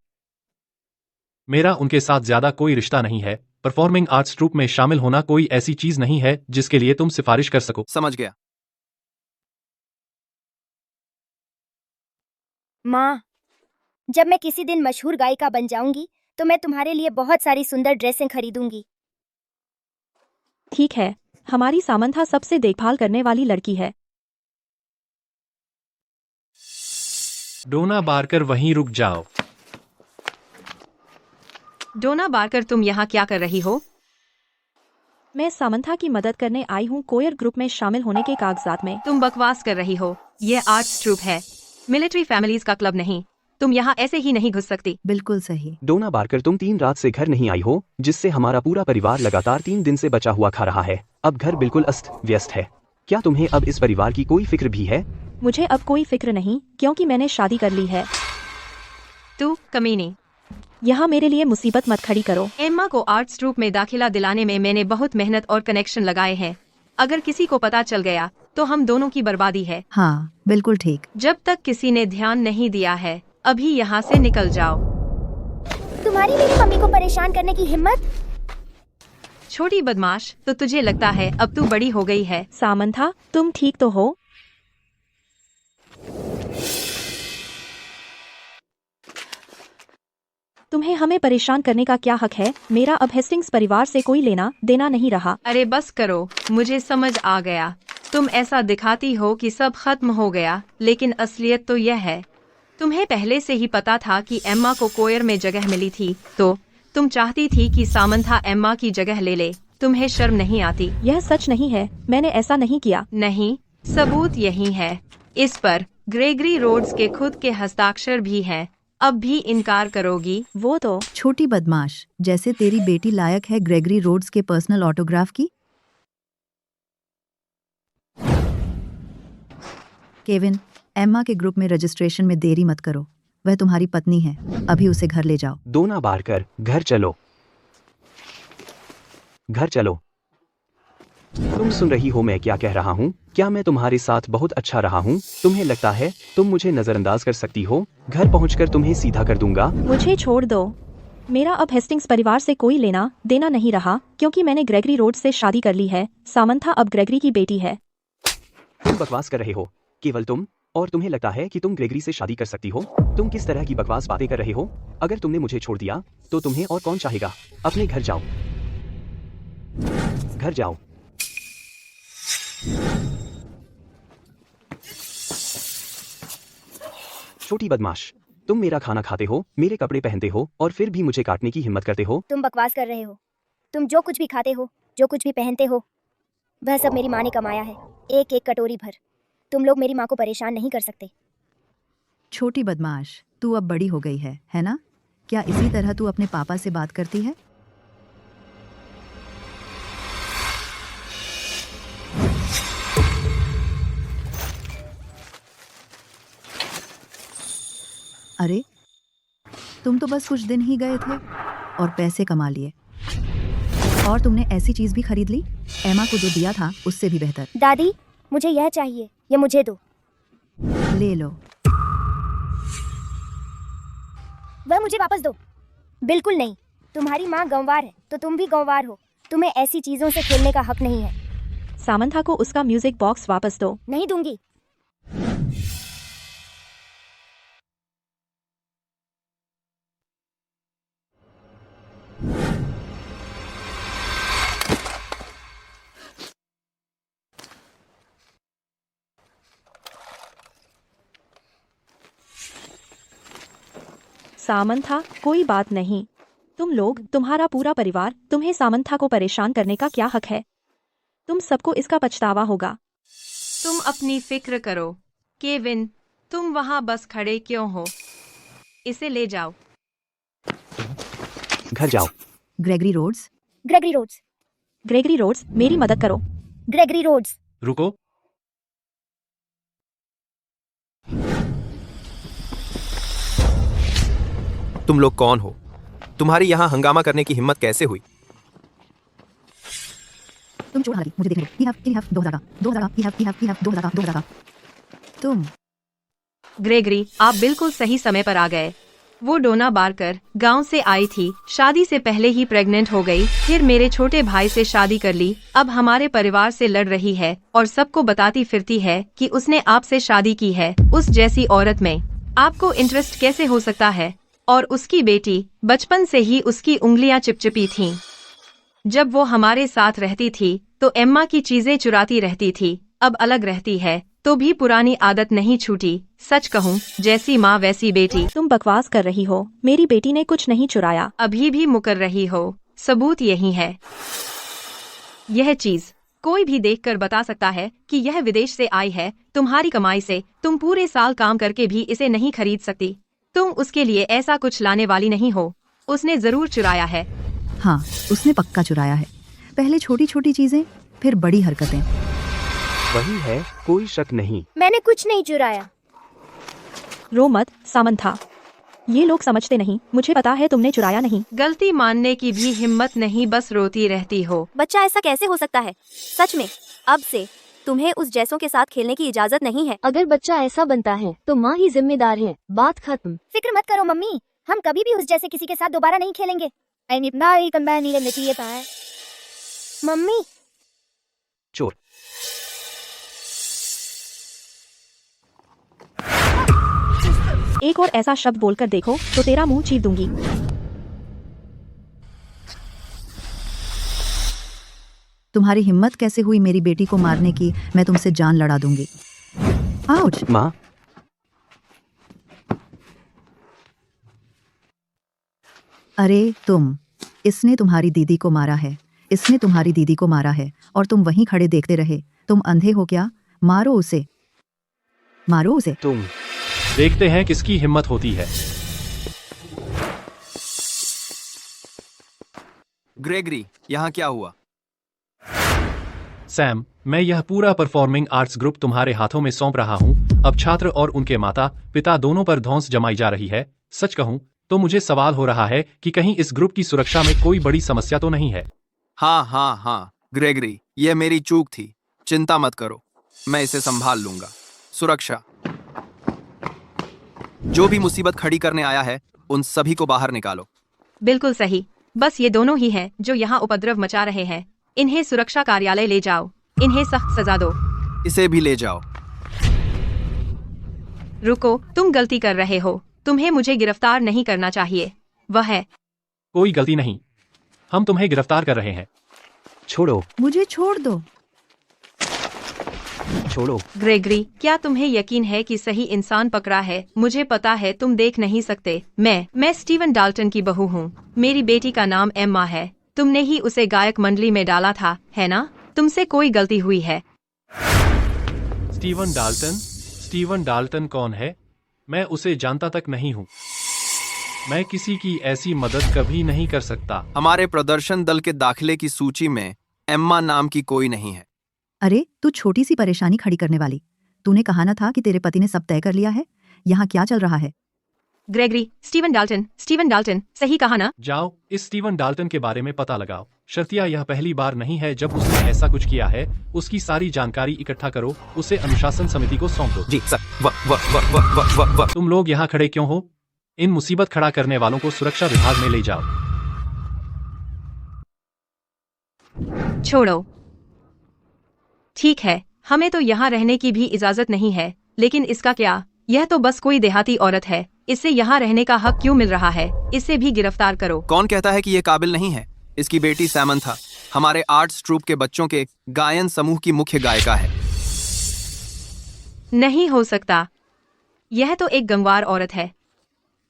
मेरा उनके साथ ज्यादा कोई रिश्ता नहीं है। परफॉर्मिंग आर्ट्स ट्रूप में शामिल होना कोई ऐसी चीज नहीं है जिसके लिए तुम सिफारिश कर सको। समझ गया। माँ, जब मैं किसी दिन मशहूर गायिका बन जाऊंगी तो मैं तुम्हारे लिए बहुत सारी सुंदर ड्रेसें खरीदूंगी। ठीक है, हमारी सामंथा सबसे देखभाल करने वाली लड़की है। डोना बारकर, वहीं रुक जाओ। डोना बारकर, तुम यहाँ क्या कर रही हो? मैं सामंथा की मदद करने आई हूँ कोयर ग्रुप में शामिल होने के कागजात में। तुम बकवास कर रही हो। ये आर्ट्स ट्रूप है, मिलिट्री फैमिलीज का क्लब नहीं। तुम यहाँ ऐसे ही नहीं घुस सकती। बिल्कुल सही। डोना बारकर, तुम 3 रात से घर नहीं आई हो, जिससे हमारा पूरा परिवार लगातार 3 दिन से बचा हुआ खा रहा है। अब घर बिल्कुल अस्त व्यस्त है। क्या तुम्हें अब इस परिवार की कोई फिक्र भी है? मुझे अब कोई फिक्र नहीं, क्योंकि मैंने शादी कर ली है। तू कमीनी, यहाँ मेरे लिए मुसीबत मत खड़ी करो। एम्मा को आर्ट्स ट्रूप में दाखिला दिलाने में मैंने बहुत मेहनत और कनेक्शन लगाए हैं। अगर किसी को पता चल गया तो हम दोनों की बर्बादी है। हाँ बिल्कुल ठीक। जब तक किसी ने ध्यान नहीं दिया है, अभी यहाँ से निकल जाओ। तुम्हारी मेरी मम्मी को परेशान करने की हिम्मत? छोटी बदमाश, तो तुझे लगता है अब तू बड़ी हो गई है? सामंथा, तुम ठीक तो हो? तुम्हें हमें परेशान करने का क्या हक है? मेरा अब हेस्टिंग्स परिवार से कोई लेना देना नहीं रहा। अरे बस करो, मुझे समझ आ गया। तुम ऐसा दिखाती हो कि सब खत्म हो गया, लेकिन असलियत तो यह है। तुम्हें पहले से ही पता था कि एम्मा को कोयर में जगह मिली थी, तो तुम चाहती थी कि सामंथा एम्मा की जगह ले ले। तुम्हें शर्म नहीं आती? यह सच नहीं है, मैंने ऐसा नहीं किया। नहीं, सबूत यही है। इस पर ग्रेगरी रोड्स के खुद के हस्ताक्षर भी हैं। अब भी इनकार करोगी? वो तो छोटी बदमाश, जैसे तेरी बेटी लायक है ग्रेगरी रोड्स के पर्सनल ऑटोग्राफ की। केविन, एम्मा के ग्रुप में रजिस्ट्रेशन में देरी मत करो। वह तुम्हारी पत्नी है, अभी उसे घर ले जाओ। डोना बारकर, घर चलो, घर चलो। तुम सुन रही हो मैं क्या कह रहा हूँ? क्या मैं तुम्हारे साथ बहुत अच्छा रहा हूँ? तुम्हें लगता है तुम मुझे नजरअंदाज कर सकती हो? घर पहुँचकर तुम्हें सीधा कर दूंगा। मुझे छोड़ दो। मेरा अब हेस्टिंग्स परिवार से कोई लेना देना नहीं रहा, क्योंकि मैंने ग्रेगरी रोड्स से शादी कर ली है। सामंथा अब ग्रेगरी की बेटी है। तुम बकवास कर रहे हो, केवल तुम, और तुम्हें लगता है कि तुम ग्रेगरी से शादी कर सकती हो? तुम किस तरह की बकवास बातें कर रहे हो? अगर तुमने मुझे छोड़ दिया तो तुम्हें और कौन चाहेगा? अपने घर जाओ, घर जाओ। छोटी बदमाश, तुम मेरा खाना खाते हो, मेरे कपड़े पहनते हो और फिर भी मुझे काटने की हिम्मत करते हो। तुम बकवास कर रहे हो। तुम जो कुछ भी खाते हो, जो कुछ भी पहनते हो, वह सब मेरी माँ ने कमाया है, एक एक कटोरी भर। तुम लोग मेरी माँ को परेशान नहीं कर सकते। छोटी बदमाश, तू अब बड़ी हो गई है ना? क्या इसी तरह तू अपने पापा से बात करती है? अरे, तुम तो बस कुछ दिन ही गए थे और पैसे कमा लिए, और तुमने ऐसी चीज भी खरीद ली, एमा को जो दिया था उससे भी बेहतर। दादी, मुझे यह चाहिए, ये मुझे दो। ले लो। वह मुझे वापस दो। बिल्कुल नहीं, तुम्हारी माँ गंवार है तो तुम भी गंवार हो। तुम्हें ऐसी चीजों से खेलने का हक नहीं है। सामंथा को उसका म्यूजिक बॉक्स वापस दो। नहीं दूंगी। सामंथा, कोई बात नहीं। तुम लोग, तुम्हारा पूरा परिवार, तुम्हें सामंथा को परेशान करने का क्या हक है? तुम सबको इसका पछतावा होगा। तुम अपनी फिक्र करो। केविन, तुम वहाँ बस खड़े क्यों हो? इसे ले जाओ। घर जाओ। Gregory Rhodes. Gregory Rhodes. Gregory Rhodes, मेरी मदद करो। Gregory Rhodes. रुको। तुम लोग कौन हो? तुम्हारी यहाँ हंगामा करने की हिम्मत कैसे हुई? तुम चोर हारी, मुझे देखने दो। he have 2000 का। तुम। ग्रेगरी, आप बिल्कुल सही समय पर आ गए। वो डोना बारकर गांव से आई थी, शादी से पहले ही प्रेग्नेंट हो गई, फिर मेरे छोटे भाई से शादी कर ली, अब हमारे परिवार से लड़ रही है और सबको बताती फिरती है कि उसने आपसे शादी की है। उस जैसी औरत में आपको इंटरेस्ट कैसे हो सकता है? और उसकी बेटी, बचपन से ही उसकी उंगलियां चिपचिपी थीं। जब वो हमारे साथ रहती थी तो एम्मा की चीजें चुराती रहती थी, अब अलग रहती है तो भी पुरानी आदत नहीं छूटी। सच कहूँ, जैसी माँ वैसी बेटी। तुम बकवास कर रही हो, मेरी बेटी ने कुछ नहीं चुराया। अभी भी मुकर रही हो, सबूत यही है। यह चीज कोई भी देखकर बता सकता है कि यह विदेश से आई है, तुम्हारी कमाई से। तुम पूरे साल काम करके भी इसे नहीं खरीद सकती। तुम उसके लिए ऐसा कुछ लाने वाली नहीं हो। उसने जरूर चुराया है। हाँ, उसने पक्का चुराया है। पहले छोटी छोटी चीजें, फिर बड़ी हरकतें। वही है, कोई शक नहीं। मैंने कुछ नहीं चुराया। रो मत सामंथा, ये लोग समझते नहीं। मुझे पता है तुमने चुराया नहीं। गलती मानने की भी हिम्मत नहीं, बस रोती रहती हो। बच्चा, ऐसा कैसे हो सकता है? सच में, अब से तुम्हें उस जैसों के साथ खेलने की इजाजत नहीं है। अगर बच्चा ऐसा बनता है तो माँ ही जिम्मेदार है। बात खत्म। फिक्र मत करो मम्मी, हम कभी भी उस जैसे किसी के साथ दोबारा नहीं खेलेंगे। मम्मी। चोर। एक और ऐसा शब्द बोलकर देखो तो तेरा मुंह चीर दूंगी। तुम्हारी हिम्मत कैसे हुई मेरी बेटी को मारने की? मैं तुमसे जान लड़ा दूंगी। आउच। माँ, अरे तुम, इसने तुम्हारी दीदी को मारा है। इसने तुम्हारी दीदी को मारा है और तुम वहीं खड़े देखते रहे। तुम अंधे हो क्या? मारो उसे, मारो उसे। तुम। देखते हैं किसकी हिम्मत होती है। ग्रेगरी, यहाँ क्या हुआ? सैम, मैं यह पूरा परफॉर्मिंग आर्ट्स ग्रुप तुम्हारे हाथों में सौंप रहा हूँ। अब छात्र और उनके माता पिता दोनों पर धौंस जमाई जा रही है। सच कहूँ तो मुझे सवाल हो रहा है कि कहीं इस ग्रुप की सुरक्षा में कोई बड़ी समस्या तो नहीं है। हाँ, ग्रेगरी, यह मेरी चूक थी। चिंता मत करो, मैं इसे संभाल लूंगा। सुरक्षा। जो भी मुसीबत खड़ी करने आया है, उन सभी को बाहर निकालो। बिल्कुल सही, बस ये दोनों ही हैं जो यहाँ उपद्रव मचा रहे हैं। इन्हें सुरक्षा कार्यालय ले जाओ। इन्हें सख्त सजा दो। इसे भी ले जाओ। रुको, तुम गलती कर रहे हो। तुम्हें मुझे गिरफ्तार नहीं करना चाहिए। वह है। कोई गलती नहीं, हम तुम्हें गिरफ्तार कर रहे हैं। छोड़ो, मुझे छोड़ दो। छोड़ो। ग्रेगरी, क्या तुम्हें यकीन है कि सही इंसान पकड़ा है? मुझे पता है तुम देख नहीं सकते। मैं स्टीवन डाल्टन की बहू हूँ। मेरी बेटी का नाम एम्मा है। तुमने ही उसे गायक मंडली में डाला था, है ना? तुमसे कोई गलती हुई है। स्टीवन डाल्टन कौन है? मैं उसे जानता तक नहीं हूँ। मैं किसी की ऐसी मदद कभी नहीं कर सकता। हमारे प्रदर्शन दल के दाखिले की सूची में एम्मा नाम की कोई नहीं है। अरे तू छोटी सी परेशानी खड़ी करने वाली। तूने कहा ना था कि तेरे पति ने सब तय कर लिया है। यहाँ क्या चल रहा है? ग्रेगरी, स्टीवन डाल्टन, सही कहा ना? जाओ इस स्टीवन डाल्टन के बारे में पता लगाओ। शर्तिया यह पहली बार नहीं है जब उसने ऐसा कुछ किया है। उसकी सारी जानकारी इकट्ठा करो, उसे अनुशासन समिति को सौंप दो। जी सर। तुम लोग यहाँ खड़े क्यों हो? इन मुसीबत खड़ा करने वालों को सुरक्षा विभाग में ले जाओ। छोड़ो। ठीक है, हमें तो यहाँ रहने की भी इजाजत नहीं है, लेकिन इसका क्या? यह तो बस कोई देहाती औरत है, इससे यहाँ रहने का हक क्यों मिल रहा है? इसे भी गिरफ्तार करो। कौन कहता है कि ये काबिल नहीं है? इसकी बेटी सैमंथा हमारे आर्ट्स ट्रूप के बच्चों के गायन समूह की मुख्य गायिका है। नहीं हो सकता, यह तो एक गंवार औरत है।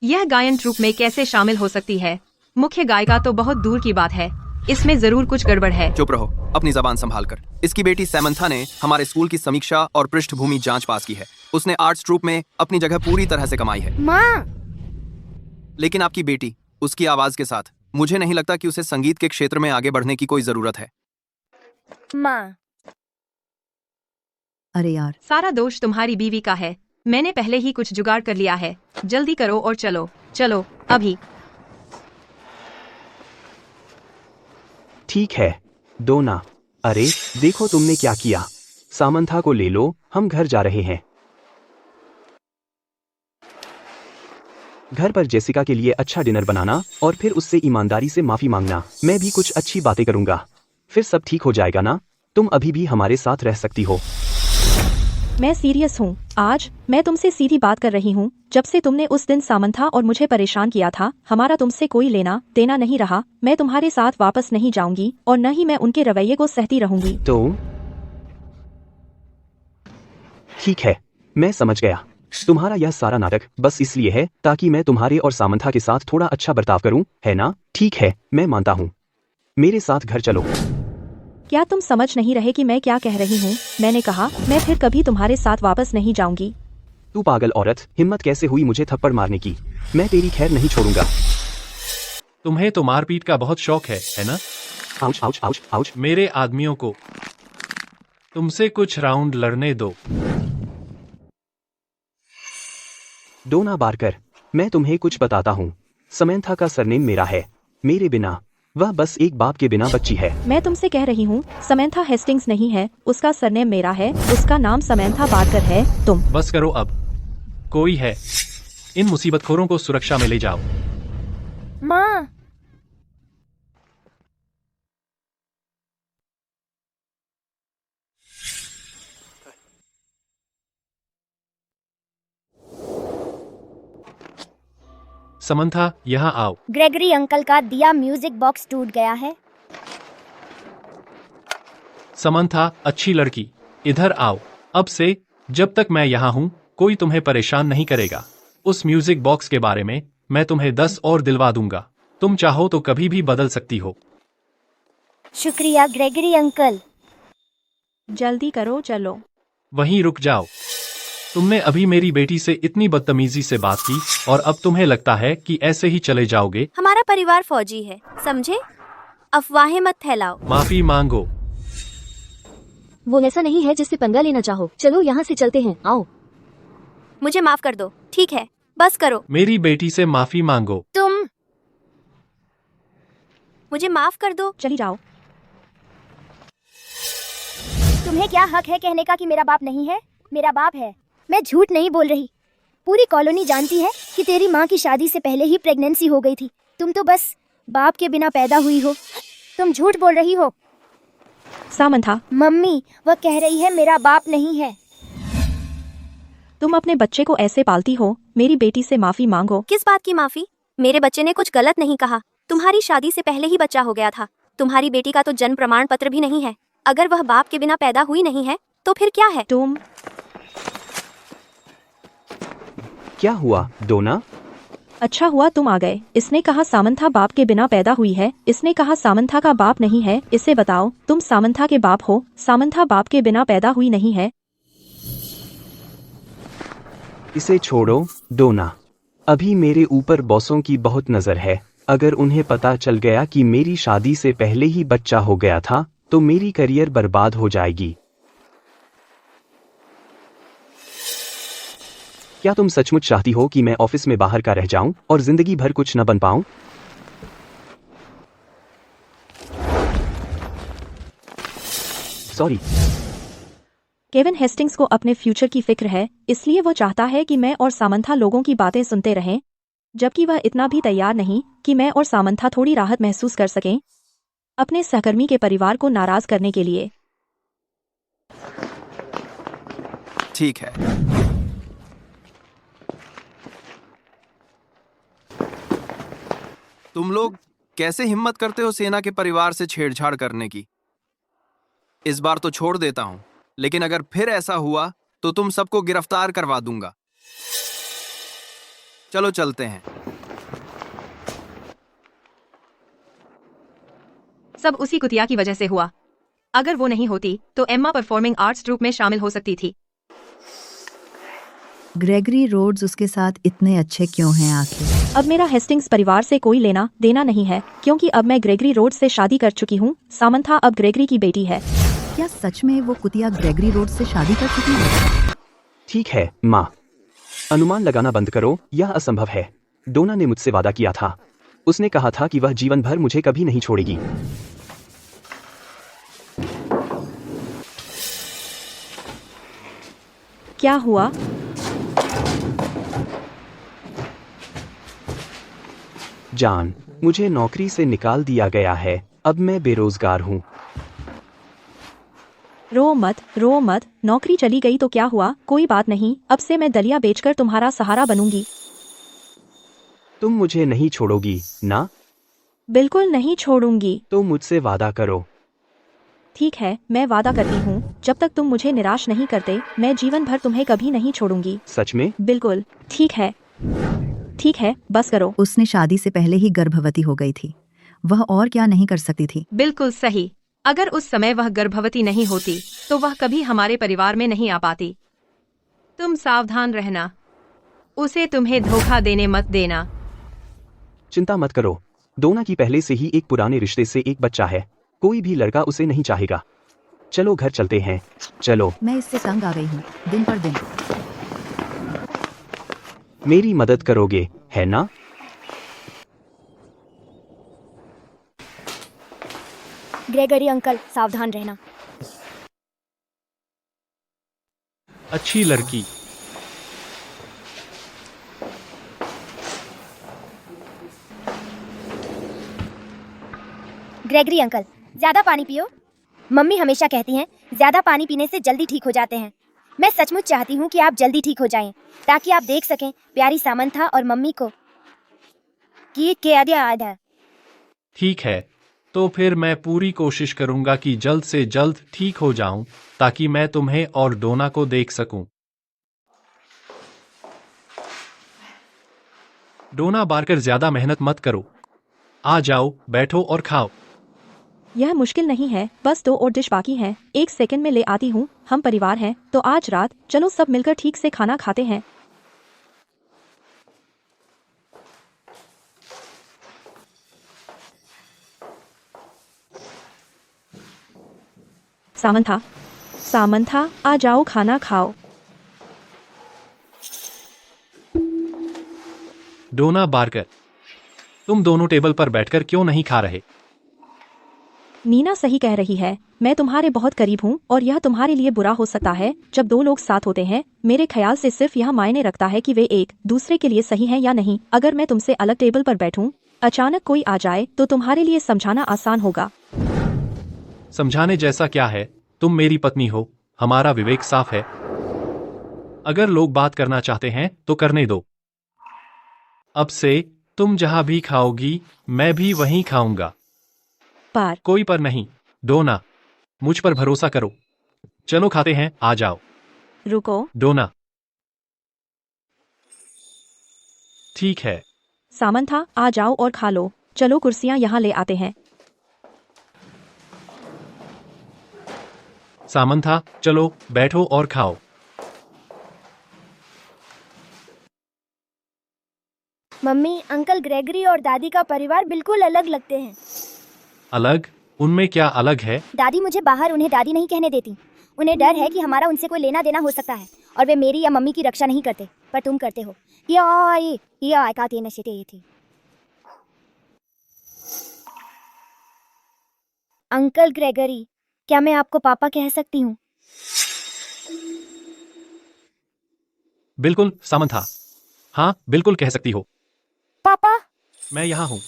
यह गायन ट्रूप में कैसे शामिल हो सकती है? मुख्य गायिका तो बहुत दूर की बात है, इसमें जरूर कुछ गड़बड़ है। चुप रहो, अपनी जबान संभाल कर। इसकी बेटी सैमंथा ने हमारे स्कूल की समीक्षा और पृष्ठभूमि जांच पास की है। उसने आर्ट्स ट्रूप में अपनी जगह पूरी तरह से कमाई है। माँ, लेकिन आपकी बेटी, उसकी आवाज के साथ मुझे नहीं लगता कि उसे संगीत के क्षेत्र में आगे बढ़ने की कोई जरूरत है। माँ। अरे यार, सारा दोष तुम्हारी बीवी का है। मैंने पहले ही कुछ जुगाड़ कर लिया है। जल्दी करो और चलो अभी। ठीक है डोना। अरे देखो तुमने क्या किया। सामंथा को ले लो, हम घर जा रहे हैं। घर पर जेसिका के लिए अच्छा डिनर बनाना और फिर उससे ईमानदारी से माफी मांगना। मैं भी कुछ अच्छी बातें करूंगा, फिर सब ठीक हो जाएगा ना? तुम अभी भी हमारे साथ रह सकती हो। मैं सीरियस हूँ। आज मैं तुमसे सीधी बात कर रही हूँ। जब से तुमने उस दिन सामंथा और मुझे परेशान किया था, हमारा तुमसे कोई लेना देना नहीं रहा। मैं तुम्हारे साथ वापस नहीं जाऊंगी और न ही मैं उनके रवैये को सहती रहूंगी। तो ठीक है, मैं समझ गया। तुम्हारा यह सारा नाटक बस इसलिए है ताकि मैं तुम्हारे और सामंथा के साथ थोड़ा अच्छा बर्ताव करूं, है ना? ठीक है, मैं मानता हूं। मेरे साथ घर चलो। क्या तुम समझ नहीं रहे कि मैं क्या कह रही हूँ? मैंने कहा मैं फिर कभी तुम्हारे साथ वापस नहीं जाऊंगी। तू पागल औरत, हिम्मत कैसे हुई मुझे थप्पड़ मारने की? मैं तेरी खैर नहीं छोड़ूंगा। तुम्हें तो मारपीट का बहुत शौक है ना? Ouch ouch ouch ouch. मेरे आदमियों को तुमसे कुछ राउंड लड़ने दो। डोना बारकर, मैं तुम्हें कुछ बताता हूँ। समंथा का सरनेम मेरा है। मेरे बिना वह बस एक बाप के बिना बच्ची है। मैं तुमसे कह रही हूँ, समंथा हेस्टिंग्स नहीं है, उसका सरनेम मेरा है। उसका नाम समंथा बारकर है। तुम बस करो अब। कोई है, इन मुसीबतखोरों को सुरक्षा में ले जाओ। माँ। समंथा यहाँ आओ। ग्रेगरी अंकल का दिया म्यूजिक बॉक्स टूट गया है। समंथा अच्छी लड़की, इधर आओ। अब से जब तक मैं यहाँ हूँ कोई तुम्हें परेशान नहीं करेगा। उस म्यूजिक बॉक्स के बारे में मैं तुम्हें 10 और दिलवा दूंगा। तुम चाहो तो कभी भी बदल सकती हो। शुक्रिया ग्रेगरी अंकल। जल्दी करो, चलो। वहीं रुक जाओ। तुमने अभी मेरी बेटी से इतनी बदतमीजी से बात की और अब तुम्हें लगता है कि ऐसे ही चले जाओगे? हमारा परिवार फौजी है, समझे? अफवाहें मत फैलाओ। माफी मांगो। वो ऐसा नहीं है जिससे पंगा लेना चाहो। चलो यहाँ से चलते हैं, आओ। मुझे माफ कर दो, ठीक है? बस करो। मेरी बेटी से माफी मांगो। तुम मुझे माफ कर दो। चली जाओ। तुम्हें क्या हक है कहने का कि मेरा बाप नहीं है? मेरा बाप है। मैं झूठ नहीं बोल रही। पूरी कॉलोनी जानती है कि तेरी माँ की शादी से पहले ही प्रेगनेंसी हो गई थी। तुम तो बस बाप के बिना पैदा हुई हो। तुम झूठ बोल रही हो। सामंथा, मम्मी, वह कह रही है मेरा बाप नहीं है। तुम अपने बच्चे को ऐसे पालती हो? मेरी बेटी से माफी मांगो। किस बात की माफी? मेरे बच्चे ने कुछ गलत नहीं कहा। तुम्हारी शादी से पहले ही बच्चा हो गया था। तुम्हारी बेटी का तो जन्म प्रमाण पत्र भी नहीं है। अगर वह बाप के बिना पैदा हुई नहीं है तो फिर क्या है? तुम क्या हुआ डोना? अच्छा हुआ तुम आ गए। इसने कहा सामंथा बाप के बिना पैदा हुई है। इसने कहा सामंथा का बाप नहीं है। इसे बताओ, तुम सामंथा के बाप हो? सामंथा बाप के बिना पैदा हुई नहीं है। इसे छोड़ो, डोना। अभी मेरे ऊपर बॉसों की बहुत नजर है। अगर उन्हें पता चल गया कि मेरी शादी से पहले ही बच्चा हो गया था, तो मेरी करियर बर्बाद हो जाएगी। क्या तुम सचमुच चाहती हो कि मैं ऑफिस में बाहर का रह जाऊं और जिंदगी भर कुछ न बन पाऊं? सॉरी। केविन हेस्टिंग्स को अपने फ्यूचर की फिक्र है, इसलिए वो चाहता है कि मैं और सामंथा लोगों की बातें सुनते रहें, जबकि वह इतना भी तैयार नहीं कि मैं और सामंथा थोड़ी राहत महसूस कर सकें अपने सहकर्मी के परिवार को नाराज करने के लिए। ठीक है। तुम लोग कैसे हिम्मत करते हो सेना के परिवार से छेड़छाड़ करने की? इस बार तो छोड़ देता हूं, लेकिन अगर फिर ऐसा हुआ तो तुम सबको गिरफ्तार करवा दूंगा। चलो चलते हैं। सब उसी कुतिया की वजह से हुआ। अगर वो नहीं होती तो एम्मा परफॉर्मिंग आर्ट्स ट्रूप में शामिल हो सकती थी। ग्रेगरी रोड्स उसके साथ इतने अच्छे क्यों हैं आखिर? अब मेरा हेस्टिंग्स परिवार से कोई लेना देना नहीं है, क्योंकि अब मैं ग्रेगरी रोड से शादी कर चुकी हूँ। सामंथा अब ग्रेगरी की बेटी है। क्या सच में वो कुतिया ग्रेगरी रोड से शादी कर चुकी है? ठीक है माँ, अनुमान लगाना बंद करो, यह असंभव है। डोना ने मुझसे वादा किया था। उसने कहा था कि वह जीवन भर मुझे कभी नहीं छोड़ेगी। क्या हुआ? जान, मुझे नौकरी से निकाल दिया गया है। अब मैं बेरोजगार हूँ। रो मत, नौकरी चली गई तो क्या हुआ, कोई बात नहीं, अब से मैं दलिया बेचकर तुम्हारा सहारा बनूंगी। तुम मुझे नहीं छोड़ोगी ना? बिल्कुल नहीं छोड़ूंगी। तो मुझसे वादा करो। ठीक है, मैं वादा करती हूँ, जब तक तुम मुझे निराश नहीं करते, मैं जीवन भर तुम्हें कभी नहीं छोड़ूंगी। सच में? बिल्कुल। ठीक है, बस करो। उसने शादी से पहले ही गर्भवती हो गई थी। वह और क्या नहीं कर सकती थी? बिल्कुल सही। अगर उस समय वह गर्भवती नहीं होती तो वह कभी हमारे परिवार में नहीं आ पाती। तुम सावधान रहना, उसे तुम्हें धोखा देने मत देना। चिंता मत करो, डोना की पहले से ही एक पुराने रिश्ते से एक बच्चा है। कोई भी लड़का उसे नहीं चाहेगा। चलो घर चलते हैं, चलो। मैं इससे तंग आ गई हूँ, दिन पर दिन। मेरी मदद करोगे, है ना? ग्रेगरी अंकल, सावधान रहना। अच्छी लड़की। ग्रेगरी अंकल, ज्यादा पानी पियो। मम्मी हमेशा कहती हैं, ज्यादा पानी पीने से जल्दी ठीक हो जाते हैं। मैं सचमुच चाहती हूँ कि आप जल्दी ठीक हो जाएं, ताकि आप देख सकें प्यारी सामंथा और मम्मी को कि क्या याद है। ठीक है, तो फिर मैं पूरी कोशिश करूंगा कि जल्द से जल्द ठीक हो जाऊं, ताकि मैं तुम्हें और डोना को देख सकूं। डोना बारकर ज्यादा मेहनत मत करो। आ जाओ, बैठो और खाओ। यह मुश्किल नहीं है, बस 2 और डिश बाकी हैं, 1 सेकंड में ले आती हूँ। हम परिवार हैं, तो आज रात चलो सब मिलकर ठीक से खाना खाते हैं। सामंथा, आ जाओ खाना खाओ। डोना बारकर, तुम दोनों टेबल पर बैठकर क्यों नहीं खा रहे? नीना सही कह रही है, मैं तुम्हारे बहुत करीब हूँ और यह तुम्हारे लिए बुरा हो सकता है जब 2 लोग साथ होते हैं। मेरे ख्याल से सिर्फ यह मायने रखता है कि वे एक दूसरे के लिए सही हैं या नहीं। अगर मैं तुमसे अलग टेबल पर बैठूं, अचानक कोई आ जाए तो तुम्हारे लिए समझाना आसान होगा। समझाने जैसा क्या है? तुम मेरी पत्नी हो, हमारा विवेक साफ है। अगर लोग बात करना चाहते हैं तो करने दो। अब से तुम जहां भी खाओगी, मैं भी वहीं खाऊंगा। कोई पर नहीं। डोना, मुझ पर भरोसा करो। चलो खाते हैं, आ जाओ। रुको। डोना। ठीक है। सामंथा, आ जाओ और खा लो। चलो कुर्सियां यहाँ ले आते हैं। सामंथा, चलो बैठो और खाओ। मम्मी, अंकल ग्रेगरी और दादी का परिवार बिल्कुल अलग लगते हैं। अलग? उनमें क्या अलग है? दादी मुझे बाहर उन्हें दादी नहीं कहने देती। उन्हें डर है कि हमारा उनसे कोई लेना देना हो सकता है और वे मेरी या मम्मी की रक्षा नहीं करते, पर तुम करते हो। या काती नशे ये थी। अंकल ग्रेगरी, क्या मैं आपको पापा कह सकती हूँ? बिल्कुल सामंथा, हाँ बिल्कुल कह सकती हो। पापा। मैं यहाँ हूँ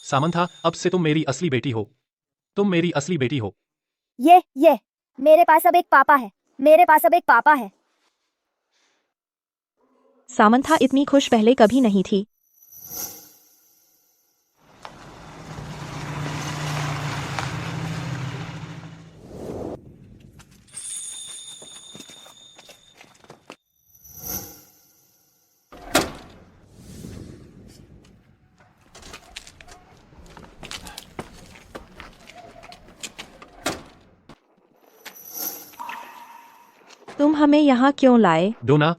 सामंथा, अब से तुम मेरी असली बेटी हो। तुम मेरी असली बेटी हो। ये मेरे पास अब एक पापा है। मेरे पास अब एक पापा है। सामंथा इतनी खुश पहले कभी नहीं थी। तुम हमें यहाँ क्यों लाए? डोना,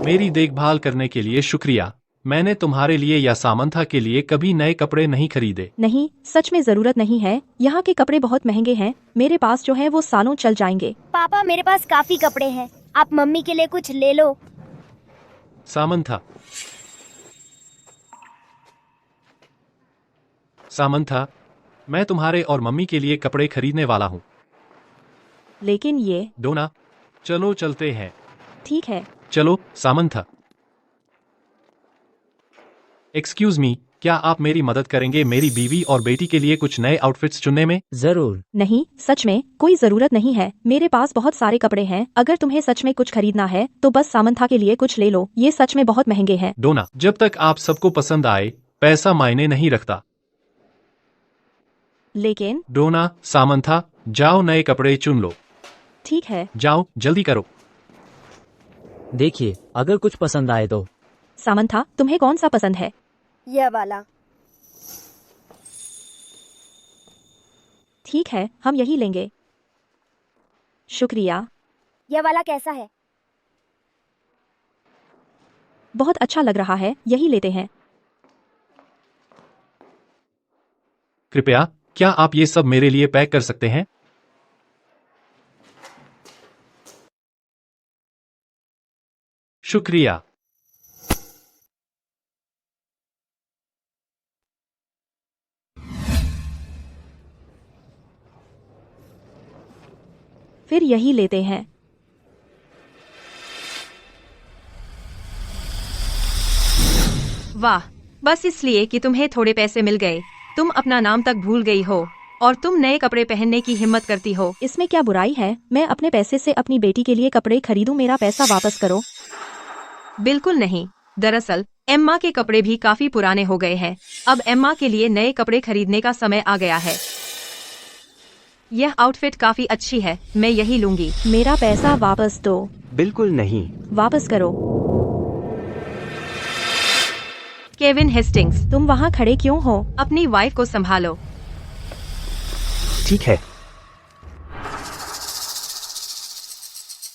मेरी देखभाल करने के लिए शुक्रिया। मैंने तुम्हारे लिए या सामंथा के लिए कभी नए कपड़े नहीं खरीदे। नहीं, सच में जरूरत नहीं है। यहाँ के कपड़े बहुत महंगे हैं। मेरे पास जो है वो सालों चल जाएंगे। पापा, मेरे पास काफी कपड़े हैं। आप मम्मी के लिए कुछ ले लो। सामंथा, मैं तुम्हारे और मम्मी के लिए कपड़े खरीदने वाला हूँ। लेकिन ये। डोना, चलो चलते हैं। ठीक है। चलो सामंथा। एक्सक्यूज मी, क्या आप मेरी मदद करेंगे मेरी बीवी और बेटी के लिए कुछ नए आउटफिट्स चुनने में? जरूर। नहीं, सच में कोई जरूरत नहीं है। मेरे पास बहुत सारे कपड़े हैं। अगर तुम्हें सच में कुछ खरीदना है तो बस सामंथा के लिए कुछ ले लो। ये सच में बहुत महंगे हैं। डोना, जब तक आप सबको पसंद आए पैसा मायने नहीं रखता। लेकिन। डोना, सामंथा, जाओ नए कपड़े चुन लो। ठीक है। जाओ जल्दी करो। देखिए, अगर कुछ पसंद आए तो। सामंथा, तुम्हें कौन सा पसंद है? यह वाला। ठीक है, हम यही लेंगे। शुक्रिया। यह वाला कैसा है? बहुत अच्छा लग रहा है, यही लेते हैं। कृपया, क्या आप ये सब मेरे लिए पैक कर सकते हैं? शुक्रिया। फिर यही लेते हैं। वाह, बस इसलिए कि तुम्हें थोड़े पैसे मिल गए तुम अपना नाम तक भूल गई हो और तुम नए कपड़े पहनने की हिम्मत करती हो। इसमें क्या बुराई है? मैं अपने पैसे से अपनी बेटी के लिए कपड़े खरीदूं। मेरा पैसा वापस करो। बिल्कुल नहीं। दरअसल एम्मा के कपड़े भी काफी पुराने हो गए हैं। अब एम्मा के लिए नए कपड़े खरीदने का समय आ गया है। यह आउटफिट काफी अच्छी है, मैं यही लूंगी। मेरा पैसा वापस दो। बिल्कुल नहीं। वापस करो। केविन हेस्टिंग्स, तुम वहाँ खड़े क्यों हो? अपनी वाइफ को संभालो। ठीक है।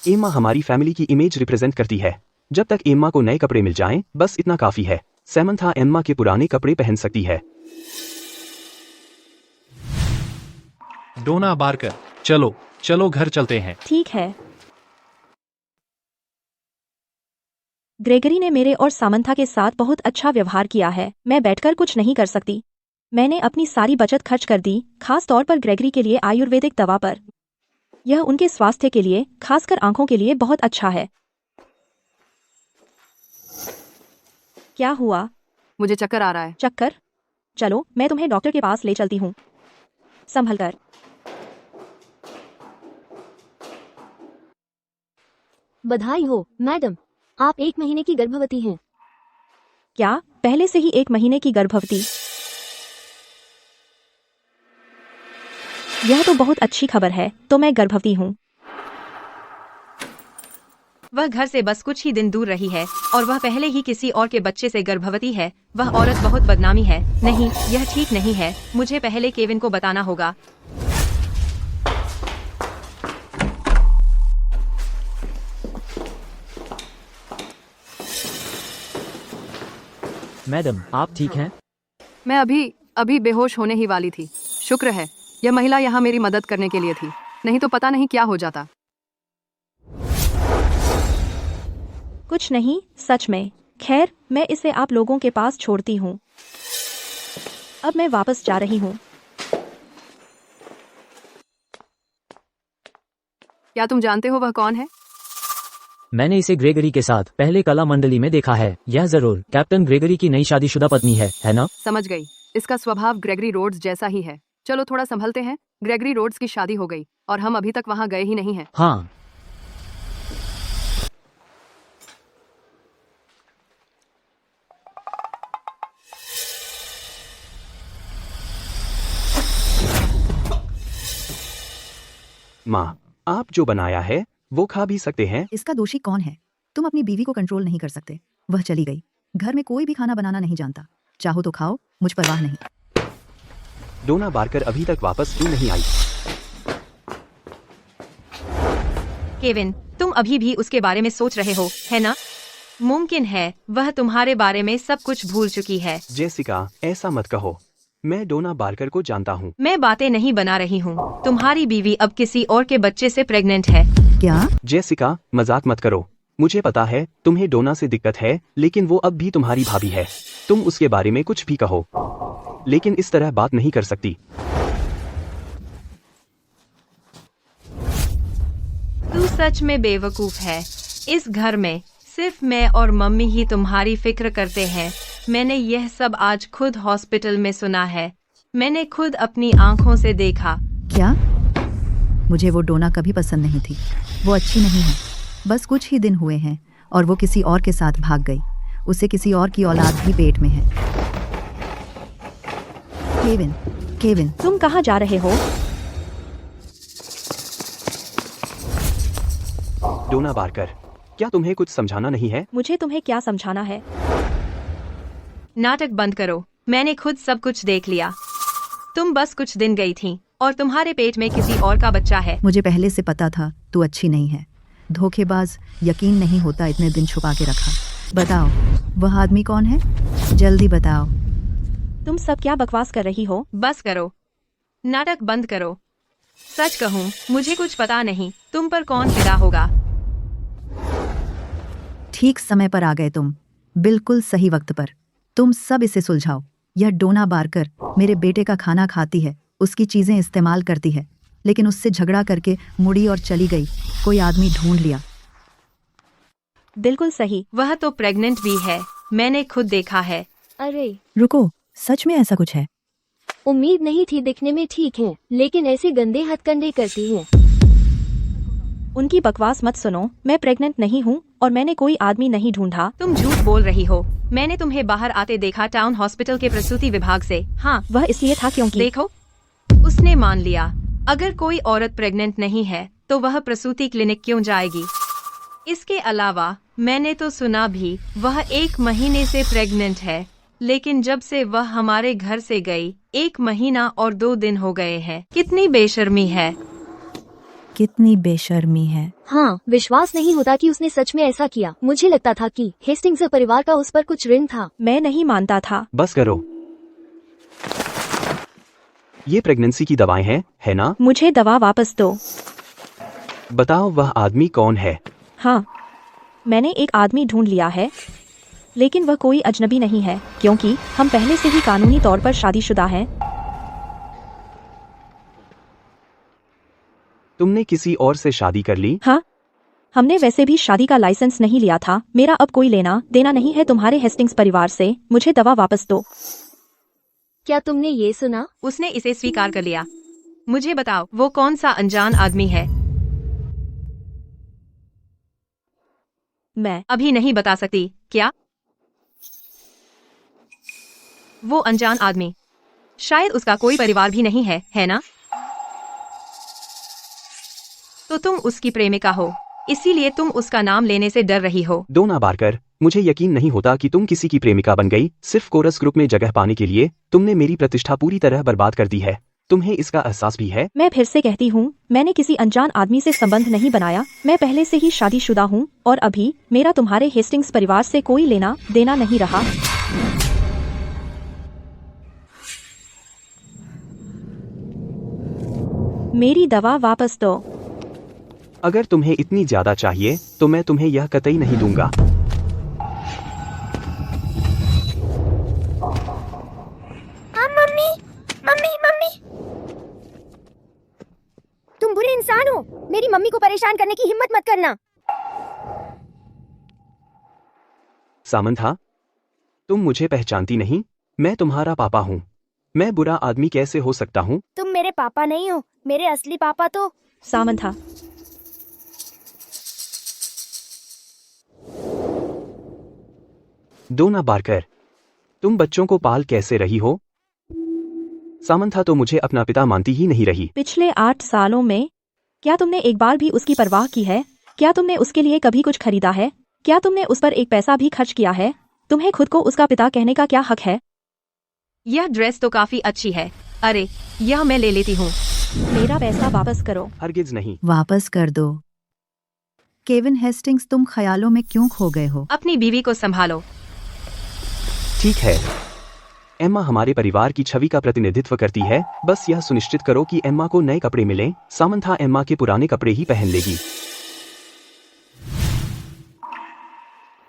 एम्मा हमारी फैमिली की इमेज रिप्रेजेंट करती है। जब तक एम्मा को नए कपड़े मिल जाएं, बस इतना काफी है। सामंथा एम्मा के पुराने कपड़े पहन सकती है। डोना बारकर, चलो चलो घर चलते हैं। ठीक है। ग्रेगरी ने मेरे और सामंथा के साथ बहुत अच्छा व्यवहार किया है। मैं बैठकर कुछ नहीं कर सकती। मैंने अपनी सारी बचत खर्च कर दी, खास तौर पर ग्रेगरी के लिए आयुर्वेदिक दवा पर। यह उनके स्वास्थ्य के लिए, खासकर आंखों के लिए बहुत अच्छा है। क्या हुआ? मुझे चक्कर आ रहा है। चक्कर? चलो, मैं तुम्हें डॉक्टर के पास ले चलती हूँ। संभल कर। बधाई हो मैडम, आप 1 महीने की गर्भवती हैं। क्या? पहले से ही 1 महीने की गर्भवती? यह तो बहुत अच्छी खबर है। तो मैं गर्भवती हूँ। वह घर से बस कुछ ही दिन दूर रही है और वह पहले ही किसी और के बच्चे से गर्भवती है। वह औरत बहुत बदनामी है। नहीं, यह ठीक नहीं है। मुझे पहले केविन को बताना होगा। मैडम, आप ठीक हैं? मैं अभी बेहोश होने ही वाली थी। शुक्र है यह महिला यहाँ मेरी मदद करने के लिए थी, नहीं तो पता नहीं क्या हो जाता। कुछ नहीं, सच में। खैर, मैं इसे आप लोगों के पास छोड़ती हूँ। अब मैं वापस जा रही हूँ। क्या तुम जानते हो वह कौन है? मैंने इसे ग्रेगरी के साथ पहले कला मंडली में देखा है। यह जरूर कैप्टन ग्रेगरी की नई शादीशुदा पत्नी है ना? समझ गई, इसका स्वभाव ग्रेगरी रोड्स जैसा ही है। चलो थोड़ा संभलते हैं। ग्रेगरी रोड्स की शादी हो गई और हम अभी तक वहाँ गए ही नहीं हैं। हाँ। माँ, आप जो बनाया है वो खा भी सकते हैं। इसका दोषी कौन है? तुम अपनी बीवी को कंट्रोल नहीं कर सकते। वह चली गई। घर में कोई भी खाना बनाना नहीं जानता। चाहो तो खाओ, मुझ परवाह नहीं। डोना बारकर अभी तक वापस क्यों नहीं आई? केविन, तुम अभी भी उसके बारे में सोच रहे हो, है ना? मुमकिन है वह तुम्हारे बारे में सब कुछ भूल चुकी है। जेसिका, ऐसा मत कहो। मैं डोना बारकर को जानता हूँ। मैं बातें नहीं बना रही हूँ। तुम्हारी बीवी अब किसी और के बच्चे से प्रेग्नेंट है। क्या? जेसिका, मजाक मत करो। मुझे पता है तुम्हें डोना से दिक्कत है, लेकिन वो अब भी तुम्हारी भाभी है। तुम उसके बारे में कुछ भी कहो, लेकिन इस तरह बात नहीं कर सकती। तू सच में बेवकूफ है। इस घर में सिर्फ मैं और मम्मी ही तुम्हारी फिक्र करते हैं। मैंने यह सब आज खुद हॉस्पिटल में सुना है। मैंने खुद अपनी आंखों से देखा। क्या? मुझे वो डोना कभी पसंद नहीं थी। वो अच्छी नहीं है। बस कुछ ही दिन हुए हैं और वो किसी और के साथ भाग गई। उसे किसी और की औलाद भी पेट में है। केविन, तुम कहाँ जा रहे हो? डोना बारकर, क्या तुम्हें कुछ समझाना नहीं है? मुझे तुम्हें क्या समझाना है? नाटक बंद करो। मैंने खुद सब कुछ देख लिया। तुम बस कुछ दिन गई थी और तुम्हारे पेट में किसी और का बच्चा है। मुझे पहले से पता था तू अच्छी नहीं है। धोखेबाज, यकीन नहीं होता इतने दिन छुपा के रखा। बताओ, वह आदमी कौन है? जल्दी बताओ। तुम सब क्या बकवास कर रही हो? बस करो, नाटक बंद करो। सच कहूँ, मुझे कुछ पता नहीं तुम पर कौन फिदा होगा। ठीक समय पर आ गए तुम, बिल्कुल सही वक्त पर। तुम सब इसे सुलझाओ। यह डोना बारकर मेरे बेटे का खाना खाती है, उसकी चीजें इस्तेमाल करती है, लेकिन उससे झगड़ा करके मुड़ी और चली गई। कोई आदमी ढूंढ लिया। बिल्कुल सही। वह तो प्रेग्नेंट भी है, मैंने खुद देखा है। अरे रुको, सच में ऐसा कुछ है? उम्मीद नहीं थी। दिखने में ठीक है, लेकिन ऐसे गंदे हथकंडे करती है। उनकी बकवास मत सुनो। मैं प्रेग्नेंट नहीं हूँ और मैंने कोई आदमी नहीं ढूंढा। तुम झूठ बोल रही हो। मैंने तुम्हें बाहर आते देखा टाउन हॉस्पिटल के प्रसूति विभाग से। हाँ, वह इसलिए था क्योंकि देखो, उसने मान लिया। अगर कोई औरत प्रेग्नेंट नहीं है तो वह प्रसूति क्लिनिक क्यों जाएगी? इसके अलावा मैंने तो सुना भी वह 1 महीने से प्रेग्नेंट है, लेकिन जब से वह हमारे घर से गई 1 महीना और 2 दिन हो गए हैं। कितनी बेशर्मी है। कितनी बेशर्मी है। हाँ, विश्वास नहीं होता कि उसने सच में ऐसा किया। मुझे लगता था कि हेस्टिंग्स परिवार का उस पर कुछ ऋण था। मैं नहीं मानता था। बस करो। ये प्रेगनेंसी की दवाएं हैं, है ना? मुझे दवा वापस दो। बताओ, वह आदमी कौन है? हाँ, मैंने एक आदमी ढूंढ लिया है, लेकिन वह कोई अजनबी नहीं है, क्योंकि हम पहले से ही कानूनी तौर पर शादीशुदा हैं। तुमने किसी और से शादी कर ली? हाँ, हमने वैसे भी शादी का लाइसेंस नहीं लिया था। मेरा अब कोई लेना देना नहीं है तुम्हारे हेस्टिंग्स परिवार से। मुझे दवा वापस दो। क्या तुमने ये सुना? उसने इसे स्वीकार कर लिया। मुझे बताओ, वो कौन सा अनजान आदमी है? मैं अभी नहीं बता सकती। क्या? वो अनजान आदमी शायद उसका कोई परिवार भी नहीं है, है ना? तो तुम उसकी प्रेमिका हो, इसीलिए तुम उसका नाम लेने से डर रही हो। डोना बारकर, मुझे यकीन नहीं होता कि तुम किसी की प्रेमिका बन गई सिर्फ कोरस ग्रुप में जगह पाने के लिए। तुमने मेरी प्रतिष्ठा पूरी तरह बर्बाद कर दी है। तुम्हें इसका एहसास भी है? मैं फिर से कहती हूँ, मैंने किसी अनजान आदमी से संबंध नहीं बनाया। मैं पहले से ही शादीशुदा हूँ और अभी मेरा तुम्हारे हेस्टिंग्स परिवार से कोई लेना देना नहीं रहा। मेरी दवा वापस दो। अगर तुम्हें इतनी ज्यादा चाहिए तो मैं तुम्हें यह कतई नहीं दूंगा। मम्मी मम्मी मम्मी, तुम बुरे इंसान हो। मेरी मम्मी को परेशान करने की हिम्मत मत करना। सामंथा, तुम मुझे पहचानती नहीं? मैं तुम्हारा पापा हूँ। मैं बुरा आदमी कैसे हो सकता हूँ? तुम मेरे पापा नहीं हो। मेरे असली पापा तो सामंथा, डोना बारकर, तुम बच्चों को पाल कैसे रही हो? सामंथा तो मुझे अपना पिता मानती ही नहीं रही। पिछले 8 सालों में क्या तुमने एक बार भी उसकी परवाह की है? क्या तुमने उसके लिए कभी कुछ खरीदा है? क्या तुमने उस पर एक पैसा भी खर्च किया है? तुम्हें खुद को उसका पिता कहने का क्या हक है? यह ड्रेस तो काफी अच्छी है। अरे, यह मैं ले लेती हूँ। मेरा पैसा वापस करो। हरगिज नहीं। वापस कर दो। केविन हेस्टिंग्स, तुम ख्यालों में क्यों खो गए हो? अपनी बीवी को संभालो। ठीक है। एम्मा हमारे परिवार की छवि का प्रतिनिधित्व करती है। बस यह सुनिश्चित करो कि एम्मा को नए कपड़े मिलें। सामंथा एम्मा के पुराने कपड़े ही पहन लेगी।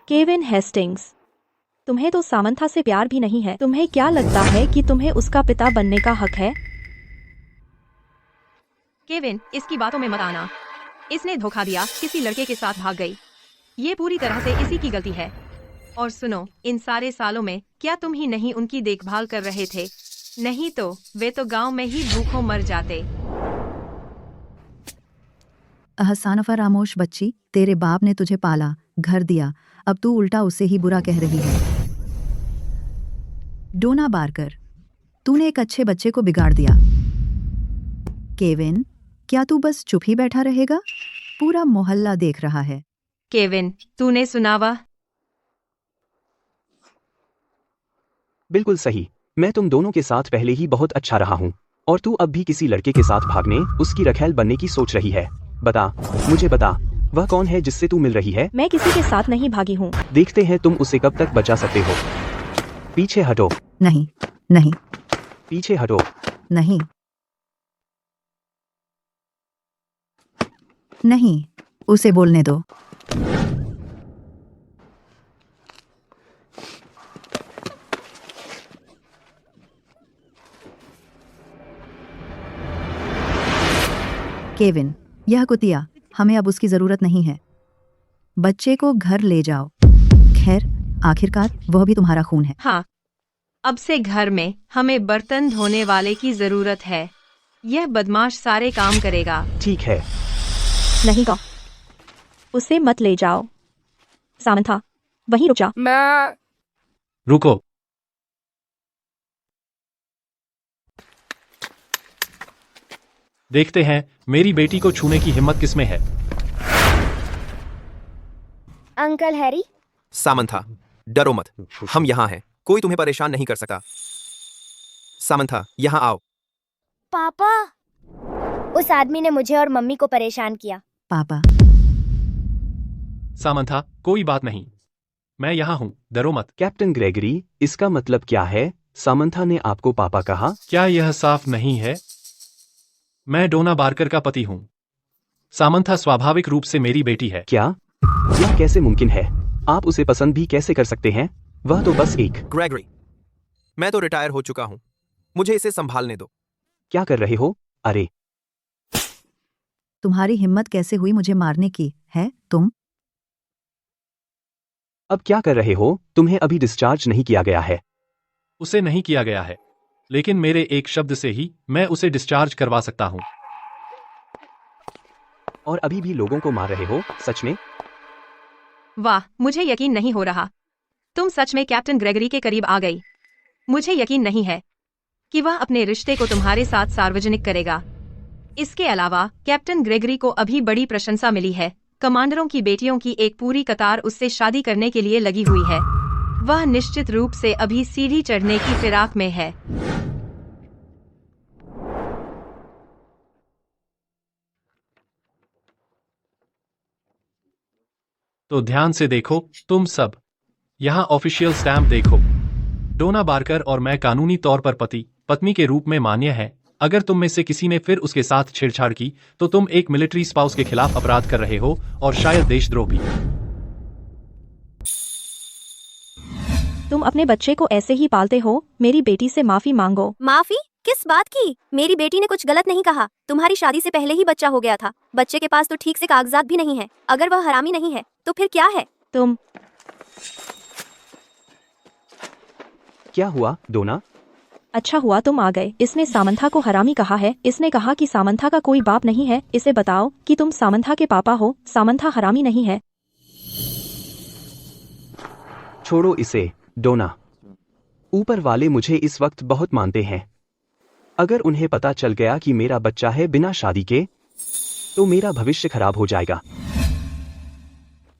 केविन हेस्टिंग्स, तुम्हें तो सामंथा से प्यार भी नहीं है। तुम्हें क्या लगता है कि तुम्हें उसका पिता बनने का हक है? केविन, इसकी बातों में मत आना। इसने धोखा दिया, किसी लड़के के साथ भाग गई। ये पूरी तरह से इसी की गलती है। और सुनो, इन सारे सालों में क्या तुम ही नहीं उनकी देखभाल कर रहे थे? नहीं तो वे तो गांव में ही भूखों मर जाते। अहसानफा रामोश बच्ची, तेरे बाप ने तुझे पाला, घर दिया, अब तू उल्टा उसे ही बुरा कह रही है। डोना बारकर, तूने एक अच्छे बच्चे को बिगाड़ दिया। केविन, क्या तू बस चुप ही बैठा रहेगा? पूरा मोहल्ला देख रहा है। केविन, तूने सुनावा? बिल्कुल सही। मैं तुम दोनों के साथ पहले ही बहुत अच्छा रहा हूँ और तू अब भी किसी लड़के के साथ भागने, उसकी रखैल बनने की सोच रही है। बता, मुझे बता, वह कौन है जिससे तू मिल रही है? मैं किसी के साथ नहीं भागी हूँ। देखते हैं तुम उसे कब तक बचा सकते हो। पीछे हटो। नहीं, नहीं, पीछे हटो। नहीं, नहीं, उसे बोलने दो। केविन, यह कुतिया, हमें अब उसकी जरूरत नहीं है। बच्चे को घर ले जाओ। खैर, आखिरकार वह भी तुम्हारा खून है। हाँ, अब से घर में हमें बर्तन धोने वाले की जरूरत है। यह बदमाश सारे काम करेगा। ठीक है। नहीं का, उसे मत ले जाओ। सामंथा, वहीं रुक जा। रुको। देखते हैं मेरी बेटी को छूने की हिम्मत किसमें है। Uncle Harry. सामंथा, डरो मत, हम यहाँ हैं। कोई तुम्हें परेशान नहीं कर सकता। सामंथा, यहाँ आओ। पापा, उस आदमी ने मुझे और मम्मी को परेशान किया। पापा, सामंथा, कोई बात नहीं, मैं यहाँ हूँ, डरो मत। कैप्टन ग्रेगरी, इसका मतलब क्या है? सामंथा ने आपको पापा कहा? क्या यह साफ नहीं है? मैं डोना बारकर का पति हूँ। सामंथा स्वाभाविक रूप से मेरी बेटी है। क्या? यह कैसे मुमकिन है? आप उसे पसंद भी कैसे कर सकते हैं? वह तो बस एक। ग्रेगरी, मैं तो रिटायर हो चुका हूँ, मुझे इसे संभालने दो। क्या कर रहे हो? अरे, तुम्हारी हिम्मत कैसे हुई मुझे मारने की? है तुम? अब क्या कर रहे हो? तुम्हें अभी डिस्चार्ज नहीं किया गया है। उसे नहीं किया गया है, लेकिन मेरे एक शब्द से ही मैं उसे डिस्चार्ज करवा सकता हूँ। और अभी भी लोगों को मार रहे हो? सच में? वाह, मुझे यकीन नहीं हो रहा। तुम सच में कैप्टन ग्रेगरी के करीब आ गई। मुझे यकीन नहीं है कि वह अपने रिश्ते को तुम्हारे साथ सार्वजनिक करेगा। इसके अलावा कैप्टन ग्रेगरी को अभी बड़ी प्रशंसा मिली है। कमांडरों की बेटियों की एक पूरी कतार उससे शादी करने के लिए लगी हुई है। वह निश्चित रूप से अभी सीढ़ी चढ़ने की फिराक में है। तो ध्यान से देखो तुम सब, यहाँ ऑफिशियल स्टैम्प देखो। डोना बारकर और मैं कानूनी तौर पर पति पत्नी के रूप में मान्य है। अगर तुम में से किसी ने फिर उसके साथ छेड़छाड़ की तो तुम एक मिलिट्री स्पाउस के खिलाफ अपराध कर रहे हो और शायद देशद्रोह भी। तुम अपने बच्चे को ऐसे ही पालते हो, मेरी बेटी से माफी मांगो। माफी? किस बात की? मेरी बेटी ने कुछ गलत नहीं कहा। तुम्हारी शादी से पहले ही बच्चा हो गया था। बच्चे के पास तो ठीक से कागजात भी नहीं है। अगर वह हरामी नहीं है तो फिर क्या है? तुम क्या हुआ डोना? अच्छा हुआ तुम आ गए। इसने सामंथा को हरामी कहा है। इसने कहा कि सामंथा का कोई बाप नहीं है। इसे बताओ कि तुम सामंथा के पापा हो। सामंथा हरामी नहीं है। छोड़ो इसे डोना। ऊपर वाले मुझे इस वक्त बहुत मानते हैं। अगर उन्हें पता चल गया कि मेरा बच्चा है बिना शादी के, तो मेरा भविष्य खराब हो जाएगा।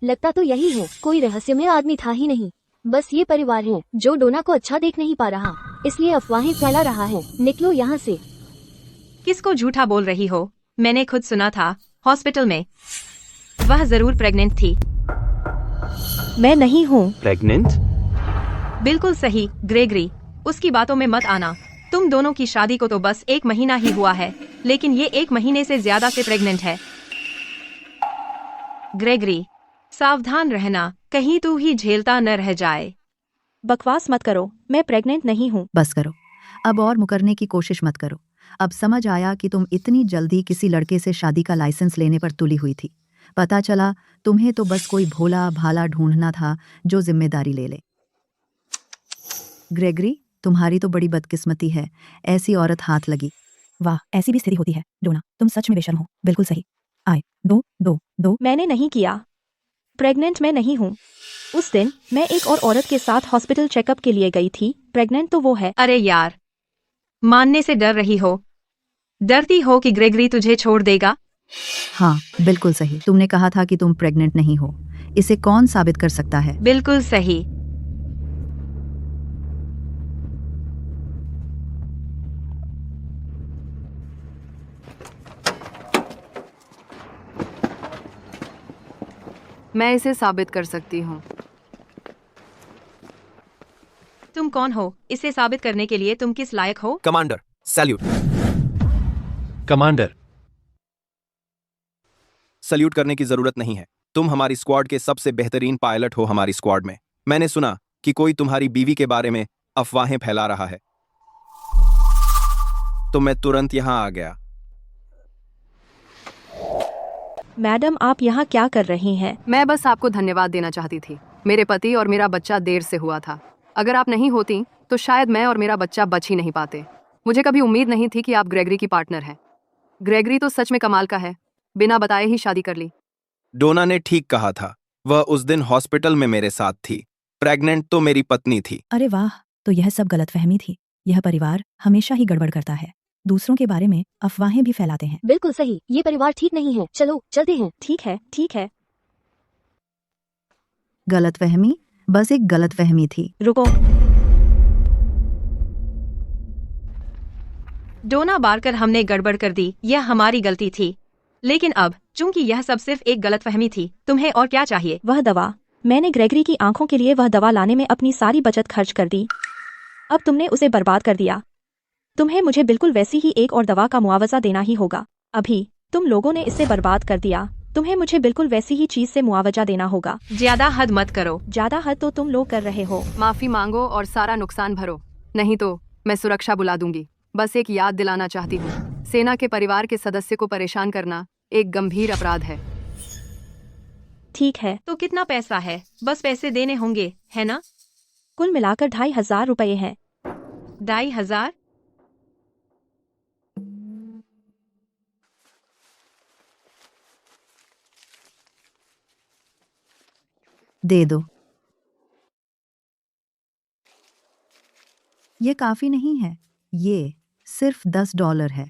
लगता तो यही है, कोई रहस्यमय आदमी था ही नहीं। बस ये परिवार है जो डोना को अच्छा देख नहीं पा रहा, इसलिए अफवाहें फैला रहा है। निकलो यहाँ से। किसको झूठा बोल रही हो? मैंने खुद सुना था हॉस्पिटल में। वह जरूर प्रेग्नेंट थी। मैं नहीं हूँ। प्रेग्नेंट? बिल्कुल सही ग्रेगरी, उसकी बातों में मत आना। तुम दोनों की शादी को तो बस 1 महीना ही हुआ है, लेकिन ये 1 महीने से ज्यादा से प्रेग्नेंट है। ग्रेगरी, सावधान रहना, कहीं तू ही झेलता न रह जाए। बकवास मत करो, मैं प्रेग्नेंट नहीं हूँ। बस करो, अब और मुकरने की कोशिश मत करो। अब समझ आया कि तुम इतनी जल्दी किसी लड़के से शादी का लाइसेंस लेने पर तुली हुई थी। पता चला तुम्हें तो बस कोई भोला भाला ढूंढना था जो जिम्मेदारी ले ले। ग्रेगरी, तुम्हारी तो बड़ी बदकिस्मती है, ऐसी औरत हाथ लगी। वाह, ऐसी भी स्थिति होती है। डोना, तुम सच में बेशर्म हो। बिल्कुल सही। आए, दो। मैंने नहीं किया। प्रेग्नेंट मैं नहीं हूँ। उस दिन मैं एक और औरत के साथ हॉस्पिटल चेकअप के लिए गई थी। प्रेग्नेंट तो वो है। अरे यार, मानने से डर रही हो? डरती हो कि ग्रेगरी तुझे छोड़ देगा? हाँ, बिल्कुल सही। तुमने कहा था कि तुम प्रेग्नेंट नहीं हो। इसे कौन साबित कर सकता है? बिल्कुल सही। मैं इसे साबित कर सकती हूँ। तुम कौन हो? इसे साबित करने के लिए तुम किस लायक हो? Commander, salute. कमांडर, सल्यूट करने की जरूरत नहीं है। तुम हमारी स्क्वाड के सबसे बेहतरीन पायलट हो। हमारी स्क्वाड में मैंने सुना कि कोई तुम्हारी बीवी के बारे में अफवाहें फैला रहा है, तो मैं तुरंत यहां आ गया। मैडम, आप यहाँ क्या कर रही हैं? मैं बस आपको धन्यवाद देना चाहती थी। मेरे पति और मेरा बच्चा देर से हुआ था। अगर आप नहीं होती तो शायद मैं और मेरा बच्चा बच ही नहीं पाते। मुझे कभी उम्मीद नहीं थी कि आप ग्रेगरी की पार्टनर हैं। ग्रेगरी तो सच में कमाल का है, बिना बताए ही शादी कर ली। डोना ने ठीक कहा था, वह उस दिन हॉस्पिटल में मेरे साथ थी। प्रेग्नेंट तो मेरी पत्नी थी। अरे वाह, तो यह सब गलतफहमी थी। यह परिवार हमेशा ही गड़बड़ करता है, दूसरों के बारे में अफवाहें भी फैलाते हैं। बिल्कुल सही, ये परिवार ठीक नहीं है। चलो चलते हैं। ठीक है, ठीक है। गलतफहमी? बस एक गलतफहमी थी। रुको। डोना बारकर, हमने गड़बड़ कर दी, यह हमारी गलती थी। लेकिन अब चूंकि यह सब सिर्फ एक गलतफहमी थी, तुम्हें और क्या चाहिए? वह दवा। मैंने ग्रेगरी की आंखों के लिए वह दवा लाने में अपनी सारी बचत खर्च कर दी। अब तुमने उसे बर्बाद कर दिया। तुम्हें मुझे बिल्कुल वैसी ही एक और दवा का मुआवजा देना ही होगा। अभी तुम लोगों ने इसे बर्बाद कर दिया, तुम्हें मुझे बिल्कुल वैसी ही चीज से मुआवजा देना होगा। ज्यादा हद मत करो। ज्यादा हद तो तुम लोग कर रहे हो। माफी मांगो और सारा नुकसान भरो, नहीं तो मैं सुरक्षा बुला दूंगी। बस एक याद दिलाना चाहती हूँ, सेना के परिवार के सदस्य को परेशान करना एक गंभीर अपराध है। ठीक है, तो कितना पैसा है? बस पैसे देने होंगे, है ना? कुल मिलाकर 2500 रुपये हैं। 2500? दे दो। ये काफी नहीं है, ये सिर्फ $10 है।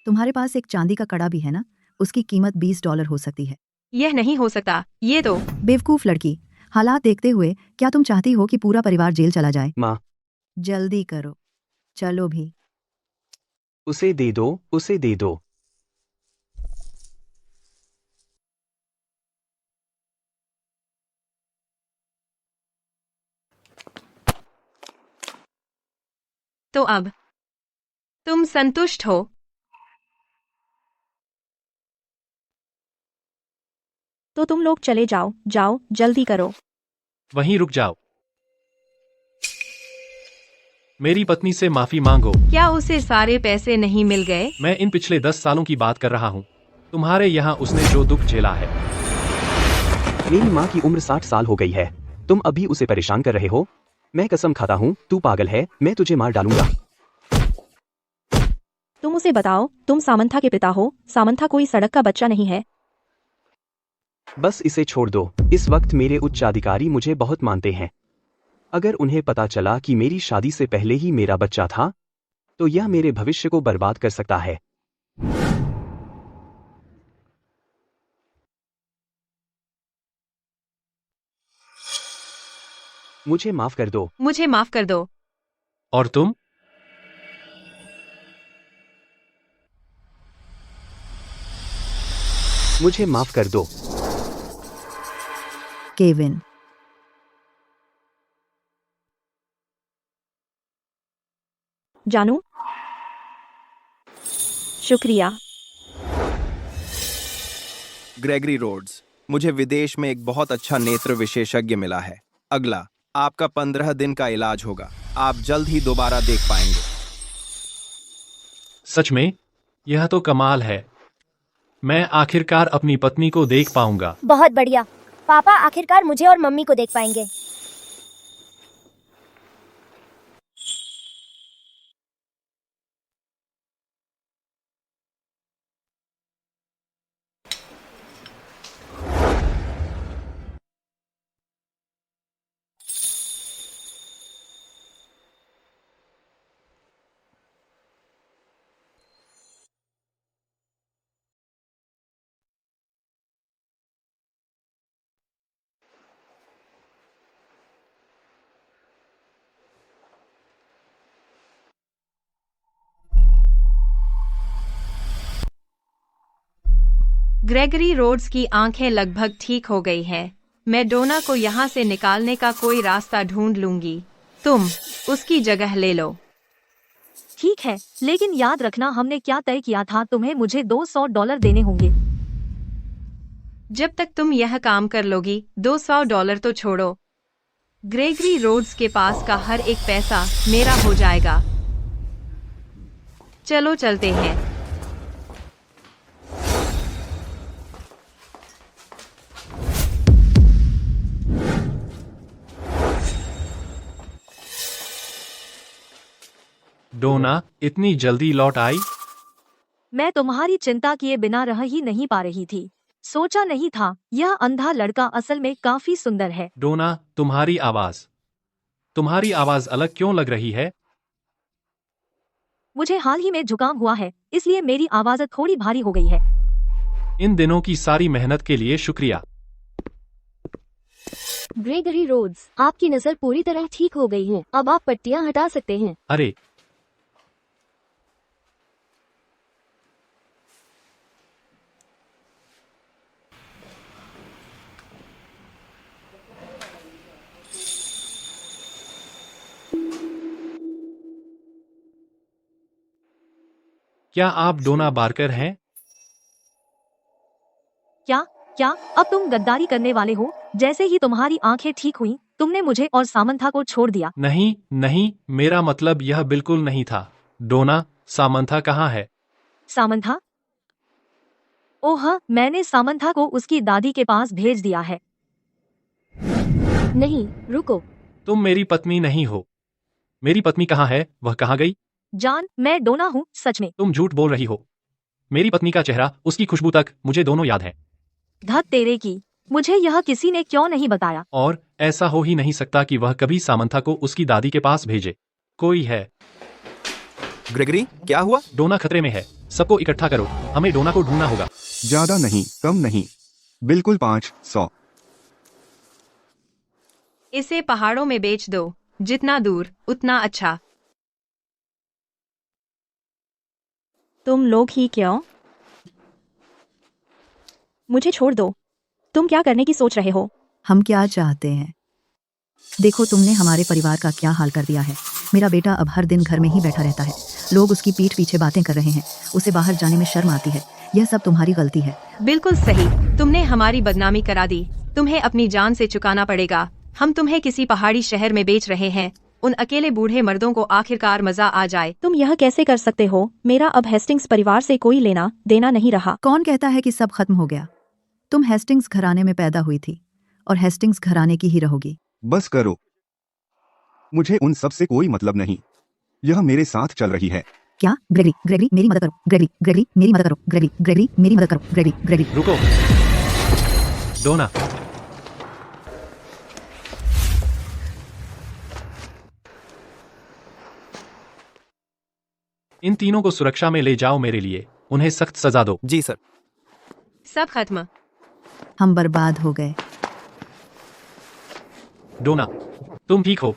तुम्हारे पास एक चांदी का कड़ा भी है ना? उसकी कीमत $20 हो सकती है। यह नहीं हो सकता, ये तो। बेवकूफ लड़की, हालात देखते हुए क्या तुम चाहती हो कि पूरा परिवार जेल चला जाए? माँ, जल्दी करो, चलो भी। उसे दे दो, उसे दे दो। तो अब तुम संतुष्ट हो? तो तुम लोग चले जाओ, जाओ, जल्दी करो। वहीं रुक जाओ। मेरी पत्नी से माफी मांगो। क्या उसे सारे पैसे नहीं मिल गए? मैं इन पिछले 10 सालों की बात कर रहा हूँ। तुम्हारे यहाँ उसने जो दुख झेला है। मेरी माँ की उम्र 60 साल हो गई है, तुम अभी उसे परेशान कर रहे हो। मैं कसम खाता हूँ तू पागल है, मैं तुझे मार डालूंगा। तुम उसे बताओ, तुम सामंथा के पिता हो। सामंथा कोई सड़क का बच्चा नहीं है। बस इसे छोड़ दो। इस वक्त मेरे उच्चाधिकारी मुझे बहुत मानते हैं। अगर उन्हें पता चला कि मेरी शादी से पहले ही मेरा बच्चा था, तो यह मेरे भविष्य को बर्बाद कर सकता है। मुझे माफ कर दो। मुझे माफ कर दो। और तुम? मुझे माफ कर दो। केविन, जानू, शुक्रिया। ग्रेगरी रोड्स, मुझे विदेश में एक बहुत अच्छा नेत्र विशेषज्ञ मिला है। अगला, आपका 15 दिन का इलाज होगा। आप जल्द ही दोबारा देख पाएंगे। सच में? यह तो कमाल है। मैं आखिरकार अपनी पत्नी को देख पाऊंगा। बहुत बढ़िया। पापा आखिरकार मुझे और मम्मी को देख पाएंगे। ग्रेगरी रोड्स की आंखें लगभग ठीक हो गई हैं। मैं डोना को यहाँ से निकालने का कोई रास्ता ढूंढ लूंगी। तुम उसकी जगह ले लो। ठीक है, लेकिन याद रखना हमने क्या तय किया था, तुम्हें मुझे $200 देने होंगे। जब तक तुम यह काम कर लोगी, $200 तो छोड़ो। ग्रेगरी रोड्स के पास का हर एक पैसा मेरा हो जाएगा। चलो चलते हैं। डोना इतनी जल्दी लौट आई? मैं तुम्हारी चिंता किए बिना रह ही नहीं पा रही थी। सोचा नहीं था यह अंधा लड़का असल में काफी सुंदर है। डोना, तुम्हारी आवाज अलग क्यों लग रही है? मुझे हाल ही में जुकाम हुआ है, इसलिए मेरी आवाज थोड़ी भारी हो गई है। इन दिनों की सारी मेहनत के लिए शुक्रिया। ग्रेगरी रोड्स, आपकी नजर पूरी तरह ठीक हो गई है। अब आप पट्टियां हटा सकते हैं। अरे, क्या आप डोना बार्कर हैं? क्या अब तुम गद्दारी करने वाले हो? जैसे ही तुम्हारी आंखें ठीक हुई, तुमने मुझे और सामंथा को छोड़ दिया। नहीं नहीं, मेरा मतलब यह बिल्कुल नहीं था। डोना, सामंथा कहाँ है? सामंथा? ओह, मैंने सामंथा को उसकी दादी के पास भेज दिया है। नहीं, रुको। तुम मेरी पत्नी नहीं हो। मेरी पत्नी कहाँ है? वह कहाँ गई? जान, मैं डोना हूँ, सच में। तुम झूठ बोल रही हो। मेरी पत्नी का चेहरा, उसकी खुशबू तक मुझे दोनों याद है। धत तेरे की, मुझे यह किसी ने क्यों नहीं बताया? और ऐसा हो ही नहीं सकता कि वह कभी सामंथा को उसकी दादी के पास भेजे। कोई है। ग्रेगरी, क्या हुआ? डोना खतरे में है। सबको इकट्ठा करो, हमें डोना को ढूंढना होगा। ज्यादा नहीं, कम नहीं, बिल्कुल 500। इसे पहाड़ों में बेच दो, जितना दूर उतना अच्छा। तुम लोग ही क्यों? मुझे छोड़ दो। तुम क्या करने की सोच रहे हो? हम क्या चाहते हैं? देखो तुमने हमारे परिवार का क्या हाल कर दिया है। मेरा बेटा अब हर दिन घर में ही बैठा रहता है। लोग उसकी पीठ पीछे बातें कर रहे हैं। उसे बाहर जाने में शर्म आती है। यह सब तुम्हारी गलती है। बिल्कुल सही, तुमने हमारी बदनामी करा दी। तुम्हें अपनी जान से चुकाना पड़ेगा। हम तुम्हें किसी पहाड़ी शहर में बेच रहे हैं। उन अकेले बूढ़े मर्दों को आखिरकार मजा आ जाए। तुम यह कैसे कर सकते हो? मेरा अब हेस्टिंग्स परिवार से कोई लेना देना नहीं रहा। कौन कहता है कि सब खत्म हो गया? तुम हेस्टिंग्स घराने में पैदा हुई थी और हेस्टिंग्स घराने की ही रहोगी। बस करो, मुझे उन सब से कोई मतलब नहीं। यह मेरे साथ चल रही है। क्या? ग्रेगरी, ग्रेगरी मेरी मदद करो। ग्रेगरी, ग्रेगरी मेरी मदद करो। ग्रेगरी, ग्रेगरी मेरी मदद करो। Gregory, Gregory. रुको डोना, इन तीनों को सुरक्षा में ले जाओ मेरे लिए। उन्हें सख्त सजा दो। जी सर। सब खत्म। हम बर्बाद हो गए। डोना, तुम ठीक हो?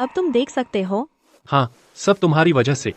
अब तुम देख सकते हो। हाँ, सब तुम्हारी वजह से।